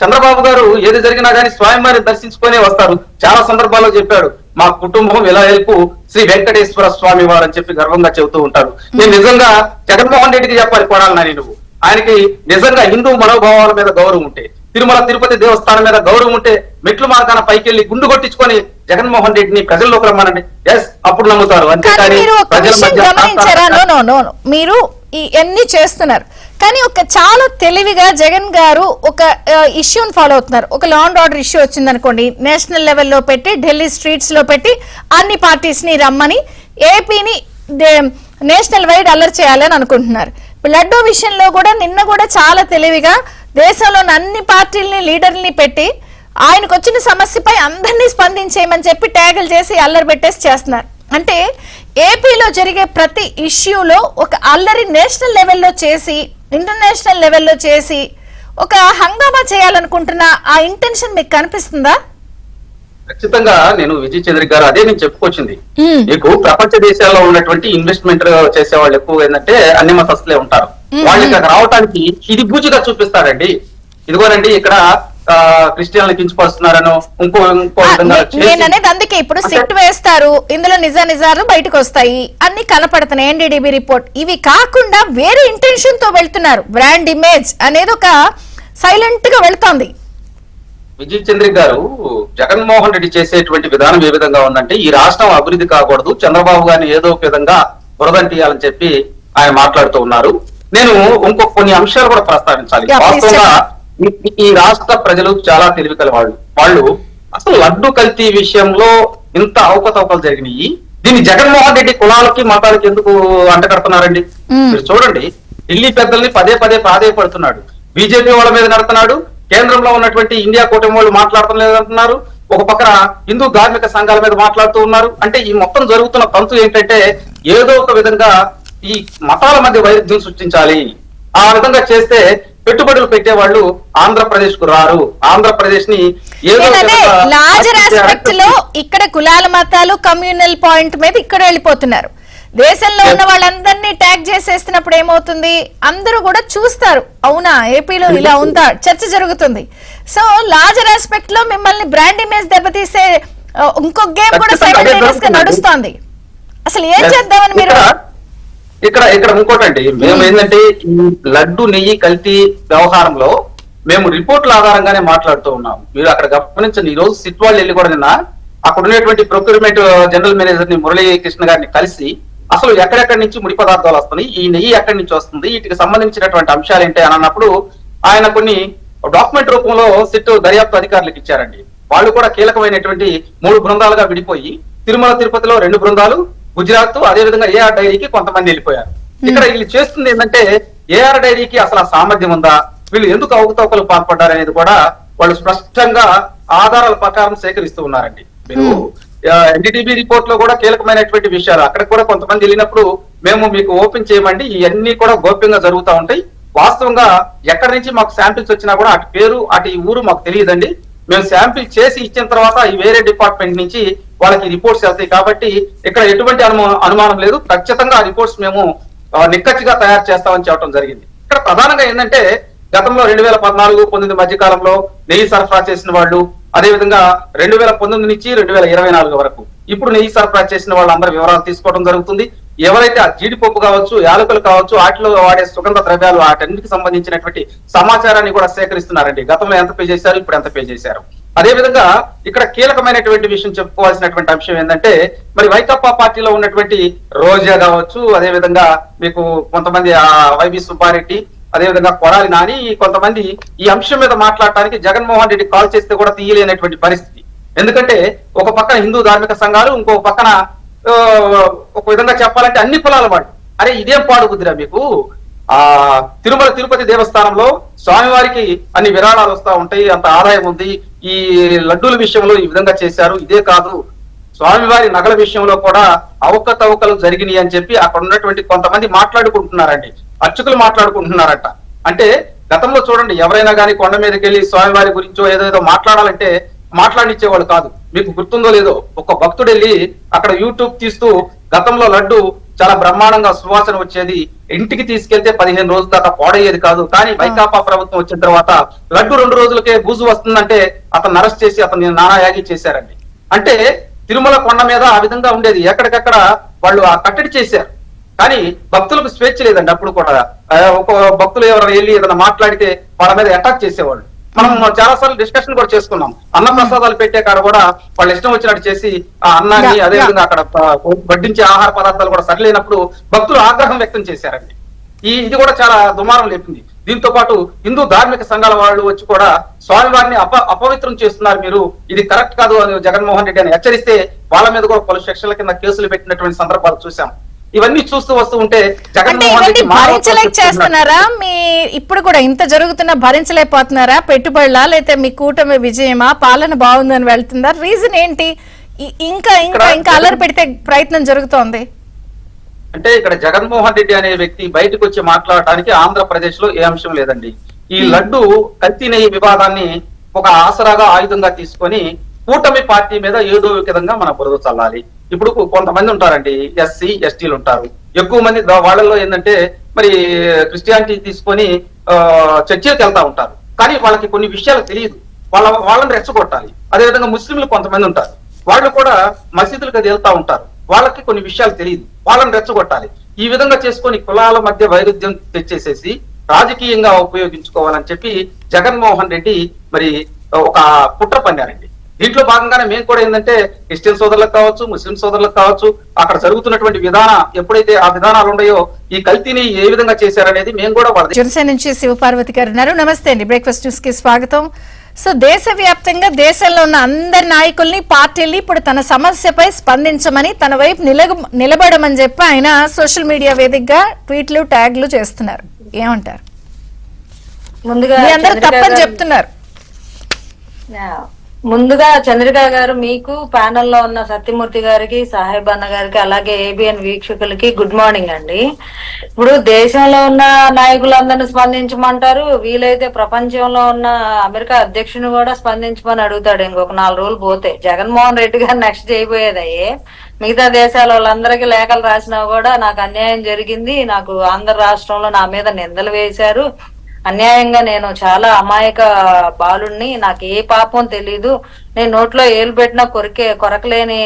చంద్రబాబు గారు ఏది జరిగినా కానీ స్వయంవారిని దర్శించుకునే వస్తారు. చాలా సందర్భాల్లో చెప్పాడు, మా కుటుంబం ఎలా హెల్ప్ శ్రీ వెంకటేశ్వర స్వామి వారు అని చెప్పి గర్వంగా చెబుతూ ఉంటారు. నేను నిజంగా జగన్మోహన్ రెడ్డికి చెప్పాలి, కొడాలని నువ్వు, ఆయనకి నిజంగా హిందూ మనోభావాల మీద గౌరవం ఉంటే, తిరుమల తిరుపతి దేవస్థానం మీద గౌరవం ఉంటే మెట్లు మార్గాన పైకి వెళ్ళి గుండు కొట్టించుకొని జగన్మోహన్ రెడ్డిని ప్రజల్లోకి రమ్మనండి, ఎస్ అప్పుడు నమ్ముతారు. అంతేకాని మీరు ఇవన్నీ చేస్తున్నారు కానీ ఒక చాలా తెలివిగా జగన్ గారు ఒక ఇష్యూని ఫాలో అవుతున్నారు. ఒక లా అండ్ ఆర్డర్ ఇష్యూ వచ్చింది అనుకోండి, నేషనల్ లెవెల్లో పెట్టి ఢిల్లీ స్ట్రీట్స్ లో పెట్టి అన్ని పార్టీస్ ని రమ్మని ఏపీని నేషనల్ వైడ్ అల్లరి చేయాలని అనుకుంటున్నారు. లడ్డూ విషయంలో కూడా నిన్న కూడా చాలా తెలివిగా దేశంలోని అన్ని పార్టీలని లీడర్ని పెట్టి ఆయనకు వచ్చిన సమస్యపై అందరినీ స్పందించేయమని చెప్పి ట్యాగులు చేసి అల్లరి పెట్టేసి చేస్తున్నారు. అంటే ఏపీలో జరిగే ప్రతి ఇష్యూలో ఒక అల్లరి నేషనల్ లెవెల్లో చేసి ఇంటర్నేషనల్ లెవెల్లో చేసి ఒక హంగామా చేయాలనుకుంటున్న ఆ ఇంటెన్షన్ మీకు కనిపిస్తుందా? ఖచ్చితంగా నేను విజయ్ చంద్ర గారు అదే నేను చెప్పుకొచ్చింది. మీకు ప్రపంచ దేశాల్లో ఉన్నటువంటి ఇన్వెస్ట్మెంట్ చేసే వాళ్ళు ఎక్కువ ఏంటంటే అన్ని మతస్థులే ఉంటారు. వాళ్ళకి రావటానికి ఇది బూచిగా చూపిస్తారండి. ఇదిగోనండి ఇక్కడ క్రిస్టియన్లు కించపరుస్తున్నారనో ఇంకో విధంగా నేననేది అందుకే ఇప్పుడు సిట్ వేస్తారు, ఇందులో నిజాలు బయటకు వస్తాయి, అన్ని కనపడుతున్నాయి. ఎన్డీడీబీ రిపోర్ట్ ఇవి కాకుండా వేరే ఇంటెన్షన్ తో వెళ్తున్నారు. బ్రాండ్ ఇమేజ్ అనేది ఒక సైలెంట్ గా వెళ్తోంది. విజయ్ చంద్ర గారు, జగన్మోహన్ రెడ్డి చేసేటువంటి విధానం ఏ విధంగా ఉందంటే ఈ రాష్ట్రం అభివృద్ధి కాకూడదు, చంద్రబాబు గారిని ఏదో ఒక విధంగా బురదంటియాలని చెప్పి ఆయన మాట్లాడుతూ ఉన్నారు. నేను ఇంకొక కొన్ని అంశాలు కూడా ప్రస్తావించాలి. వాస్తవంగా ఈ రాష్ట్ర ప్రజలు చాలా తెలివి కల వాళ్ళు అసలు లడ్డు కల్తీ విషయంలో ఇంత అవకతవకలు జరిగినాయి. దీన్ని జగన్మోహన్ రెడ్డి కులాలకి మతాలకి ఎందుకు అంటగడుతున్నారండి? మీరు చూడండి, ఢిల్లీ పెద్దల్ని పదే ప్రాధేయపడుతున్నాడు, బీజేపీ వాళ్ళ మీద నడుతున్నాడు, కేంద్రంలో ఉన్నటువంటి ఇండియా కూటమి వాళ్ళు మాట్లాడటం ఒక పక్కన హిందూ ధార్మిక సంఘాల మీద మాట్లాడుతూ ఉన్నారు. అంటే ఈ మొత్తం జరుగుతున్న తంతు ఏంటంటే ఏదో ఒక విధంగా ఈ మతాల మధ్య వైరుధ్యం సృష్టించాలి. ఆ విధంగా చేస్తే పెట్టుబడులు పెట్టే వాళ్ళు ఆంధ్రప్రదేశ్ కు రారు, ఆంధ్రప్రదేశ్ ని లార్జర్ ఆస్పెక్ట్ లో ఇక్కడ కులాల మతాలు కమ్యూనల్ పాయింట్ మీద ఇక్కడ వెళ్ళిపోతున్నారు. దేశంలో ఉన్న వాళ్ళందరినీ ట్యాగ్ చేసేస్తున్నప్పుడు ఏమవుతుంది, అందరూ కూడా చూస్తారు, అవునా ఏపీలో ఇలా ఉందా, చర్చ జరుగుతుంది. సో లార్జర్ ఆస్పెక్ట్ లో మిమ్మల్ని బ్రాండ్ ఇమేజ్ దెబ్బతీసే ఇంకో గేమ్ కూడా సైమల్టేనియస్ గా నడుస్తోంది. అసలు ఏం చేద్దామని మీరు ఇక్కడ ఇంకోటండి, మేము ఏంటంటే ఈ లడ్డు నెయ్యి కల్తీ వ్యవహారంలో మేము రిపోర్ట్ల ఆధారంగానే మాట్లాడుతూ ఉన్నాం. మీరు అక్కడ గమనించండి, ఈ రోజు సిట్ వాళ్ళు వెళ్ళి కూడా నిన్న అక్కడ ఉన్నటువంటి ప్రొక్యూర్మెంట్ జనరల్ మేనేజర్ ని మురళీ కృష్ణ గారిని కలిసి అసలు ఎక్కడెక్కడి నుంచి ముడి పదార్థాలు వస్తున్నాయి, ఈ నెయ్యి ఎక్కడి నుంచి వస్తుంది, వీటికి సంబంధించినటువంటి అంశాలు ఏంటి అని అన్నప్పుడు ఆయన కొన్ని డాక్యుమెంట్ రూపంలో సిట్ దర్యాప్తు అధికారులకు ఇచ్చారండి. వాళ్ళు కూడా కీలకమైనటువంటి 3 బృందాలుగా విడిపోయి తిరుమల తిరుపతిలో 2 బృందాలు, గుజరాత్ అదే విధంగా ఏఆర్ డైరీకి కొంతమంది వెళ్ళిపోయారు. ఇక్కడ వీళ్ళు చేస్తుంది ఏంటంటే ఏఆర్ డైరీకి అసలు ఆ సామర్థ్యం ఉందా, వీళ్ళు ఎందుకు అవకతవకలు పాల్పడ్డారు అనేది కూడా వాళ్ళు స్పష్టంగా ఆధారాల ప్రకారం సేకరిస్తూ ఉన్నారండి. మీరు ఎన్డీటీబీ రిపోర్ట్ లో కూడా కీలకమైనటువంటి విషయాలు అక్కడ కూడా కొంతమంది వెళ్ళినప్పుడు మేము మీకు ఓపెన్ చేయమండి, ఇవన్నీ కూడా గోప్యంగా జరుగుతూ ఉంటాయి. వాస్తవంగా ఎక్కడి నుంచి మాకు శాంపిల్స్ వచ్చినా కూడా అటు పేరు అటు ఊరు మాకు తెలియదండి. మేము శాంపిల్ చేసి ఇచ్చిన తర్వాత ఈ వేరే డిపార్ట్మెంట్ నుంచి వాళ్ళకి రిపోర్ట్స్ వెళ్తాయి. కాబట్టి ఇక్కడ ఎటువంటి అనుమానం లేదు, ఖచ్చితంగా ఆ రిపోర్ట్స్ మేము నిక్కచ్చిగా తయారు చేస్తామని చెప్పడం జరిగింది. ఇక్కడ ప్రధానంగా ఏంటంటే గతంలో 2014-19 మధ్య కాలంలో నెయ్యి సరఫరా చేసిన వాళ్ళు, అదేవిధంగా 2019 నుంచి 2024 వరకు ఇప్పుడు నెయ్యి సరఫరా చేసిన వాళ్ళందరూ వివరాలు తీసుకోవడం జరుగుతుంది. ఎవరైతే ఆ జీడిపప్పు కావచ్చు, యాలకులు కావచ్చు, వాటిలో వాడే సుగంధ ద్రవ్యాలు వాటన్నిటికి సంబంధించినటువంటి సమాచారాన్ని కూడా సేకరిస్తున్నారండి. గతంలో ఎంత పే చేశారు, ఇప్పుడు ఎంత పే చేశారు. అదే విధంగా ఇక్కడ కీలకమైనటువంటి విషయం చెప్పుకోవాల్సినటువంటి అంశం ఏంటంటే మరి వైకాపా పార్టీలో ఉన్నటువంటి రోజా కావచ్చు, అదే విధంగా మీకు కొంతమంది వైవి సుబ్బారెడ్డి, అదే విధంగా కొడాలి నాని, కొంతమంది ఈ అంశం మీద మాట్లాడటానికి జగన్మోహన్ రెడ్డి కాల్ చేస్తే కూడా తీయలేనటువంటి పరిస్థితి. ఎందుకంటే ఒక పక్కన హిందూ ధార్మిక సంఘాలు, ఇంకో పక్కన ఒక విధంగా చెప్పాలంటే అన్ని కులాల వాళ్ళు. అరే ఇదేం పాడు బుద్ధిరా మీకు, తిరుమల తిరుపతి దేవస్థానంలో స్వామివారికి అన్ని విరాళాలు వస్తా ఉంటాయి, అంత ఆదాయం ఉంది, ఈ లడ్డూల విషయంలో ఈ విధంగా చేశారు, ఇదే కాదు స్వామివారి నగల విషయంలో కూడా అవకతవకలు జరిగినాయి అని చెప్పి అక్కడ ఉన్నటువంటి కొంతమంది మాట్లాడుకుంటున్నారండి, అర్చకులు మాట్లాడుకుంటున్నారట. అంటే గతంలో చూడండి, ఎవరైనా కానీ కొండ మీదకి వెళ్ళి స్వామివారి గురించో ఏదేదో మాట్లాడాలంటే మాట్లాడిచ్చేవాళ్ళు కాదు. మీకు గుర్తుందో లేదో, ఒక భక్తుడు వెళ్ళి అక్కడ యూట్యూబ్ తీస్తూ గతంలో లడ్డు చాలా బ్రహ్మాండంగా సువాసన వచ్చేది, ఇంటికి తీసుకెళ్తే 15 రోజుల దాకా పాడయ్యేది కాదు. కానీ వైకాపా ప్రభుత్వం వచ్చిన తర్వాత లడ్డు 2 రోజులకే బూజు వస్తుందంటే అతను అరెస్ట్ చేసి అతన్ని నానాయాగి చేశారండి. అంటే తిరుమల కొండ మీద ఆ విధంగా ఉండేది, ఎక్కడికక్కడ వాళ్ళు ఆ కట్టడి చేశారు. కానీ భక్తులకు స్వేచ్ఛ లేదండి. అప్పుడు కూడా ఒక భక్తులు ఎవరైనా వెళ్ళి ఏదైనా మాట్లాడితే వాళ్ళ మీద అటాక్ చేసేవాళ్ళు. మనం చాలా సార్లు డిస్కషన్ కూడా చేసుకున్నాం. అన్న ప్రసాదాలు పెట్టే కాడ కూడా వాళ్ళు ఇష్టం వచ్చినట్టు చేసి ఆ అన్నాన్ని అదే విధంగా అక్కడ వడ్డించే ఆహార పదార్థాలు కూడా సరిలేనప్పుడు భక్తులు ఆగ్రహం వ్యక్తం చేశారండి. ఇది కూడా చాలా దుమారం లేపింది. దీంతో పాటు హిందూ ధార్మిక సంఘాల వాళ్ళు వచ్చి కూడా స్వామివారిని అపవిత్రం చేస్తున్నారు మీరు, ఇది కరెక్ట్ కాదు అని జగన్మోహన్ రెడ్డి అని హెచ్చరిస్తే వాళ్ళ మీద కూడా పలు సెక్షన్ల కింద కేసులు పెట్టినటువంటి సందర్భాలు చూసాం. ఇవన్నీ చూస్తూ వస్తూ ఉంటే జగన్మోహన్ రెడ్డి చేస్తున్నారా? మీ ఇప్పుడు కూడా ఇంత జరుగుతున్నా భరించలేకపోతున్నారా? పెట్టుబడులా లేకపోతే మీ కూటమి విజయమా, పాలన బాగుందని వెళ్తుందా? రీజన్ ఏంటి? ఇంకా ఇంకా ఇంకా అల్లరి పెడితే ప్రయత్నం జరుగుతోంది అంటే ఇక్కడ జగన్మోహన్ రెడ్డి అనే వ్యక్తి బయటకు వచ్చి మాట్లాడటానికి ఆంధ్రప్రదేశ్ లో ఏ అంశం లేదండి. ఈ లడ్డు కల్తీ నెయ్యి వివాదాన్ని ఒక ఆసరాగా ఆయుధంగా తీసుకొని కూటమి పార్టీ మీద ఏదో విధంగా మన బురద చల్లాలి. ఇప్పుడు కొంతమంది ఉంటారండి, ఎస్సీ ఎస్టీలు ఉంటారు, ఎక్కువ మంది వాళ్ళల్లో ఏంటంటే మరి క్రిస్టియానిటీ తీసుకొని చర్చిలకు వెళ్తా ఉంటారు. కానీ వాళ్ళకి కొన్ని విషయాలు తెలియదు, వాళ్ళని రెచ్చగొట్టాలి. అదేవిధంగా ముస్లింలు కొంతమంది ఉంటారు, వాళ్ళు కూడా మసీదులకు అది వెళ్తా ఉంటారు, వాళ్ళకి కొన్ని విషయాలు తెలియదు, వాళ్ళని రెచ్చగొట్టాలి. ఈ విధంగా చేసుకొని కులాల మధ్య వైరుధ్యం తెచ్చేసేసి రాజకీయంగా ఉపయోగించుకోవాలని చెప్పి జగన్మోహన్ రెడ్డి మరి ఒక కుట్ర పన్నారండి. దీంట్లో భాగంగానే మేము కూడా ఏంటంటే క్రిస్టియన్ సోదరులకు కావచ్చు, ముస్లిం సోదరులకు కావచ్చు, అక్కడ జరుగుతున్నటువంటి ఎప్పుడైతే ఆ విధానాలు ఉన్నాయో ఈ కల్తీని ఏ విధంగా చేశారనేది మేము కూడా జనసేన నుంచి శివపార్వతి గారు ఉన్నారు. నమస్తే అండి, బ్రేక్ఫాస్ట్ న్యూస్ కి స్వాగతం. సో దేశవ్యాప్తంగా దేశంలో ఉన్న అందరి నాయకుల్ని, పార్టీల్ని ఇప్పుడు తన సమస్యపై స్పందించమని, తన వైపు నిలబడమని చెప్పి ఆయన సోషల్ మీడియా వేదికగా ట్వీట్లు, ట్యాగ్లు చేస్తున్నారు. ఏమంటారు? ముందుగా అందరూ తప్పని చెప్తున్నారు. ముందుగా చంద్రిక గారు, మీకు ప్యానెల్ లో ఉన్న సత్యమూర్తి గారికి, సాహెబ్ అన్న గారికి, అలాగే ఏబిఎన్ వీక్షకులకి గుడ్ మార్నింగ్ అండి. ఇప్పుడు దేశంలో ఉన్న నాయకులందరినీ స్పందించమంటారు, వీలైతే ప్రపంచంలో ఉన్న అమెరికా అధ్యక్షుని కూడా స్పందించమని అడుగుతాడు. ఇంకొక 4 రోజులు పోతే జగన్మోహన్ రెడ్డి గారు నెక్స్ట్ చేయబోయేదయ్యే. మిగతా దేశాల వాళ్ళందరికీ లేఖలు రాసినా కూడా నాకు అన్యాయం జరిగింది, నాకు ఆంధ్ర రాష్ట్రంలో నా మీద నిందలు వేశారు, అన్యాయంగా నేను చాలా అమాయక బాలుణ్ణి, నాకు ఏ పాపం తెలీదు, నేను నోట్లో ఏలు పెట్టినా కొరకలేని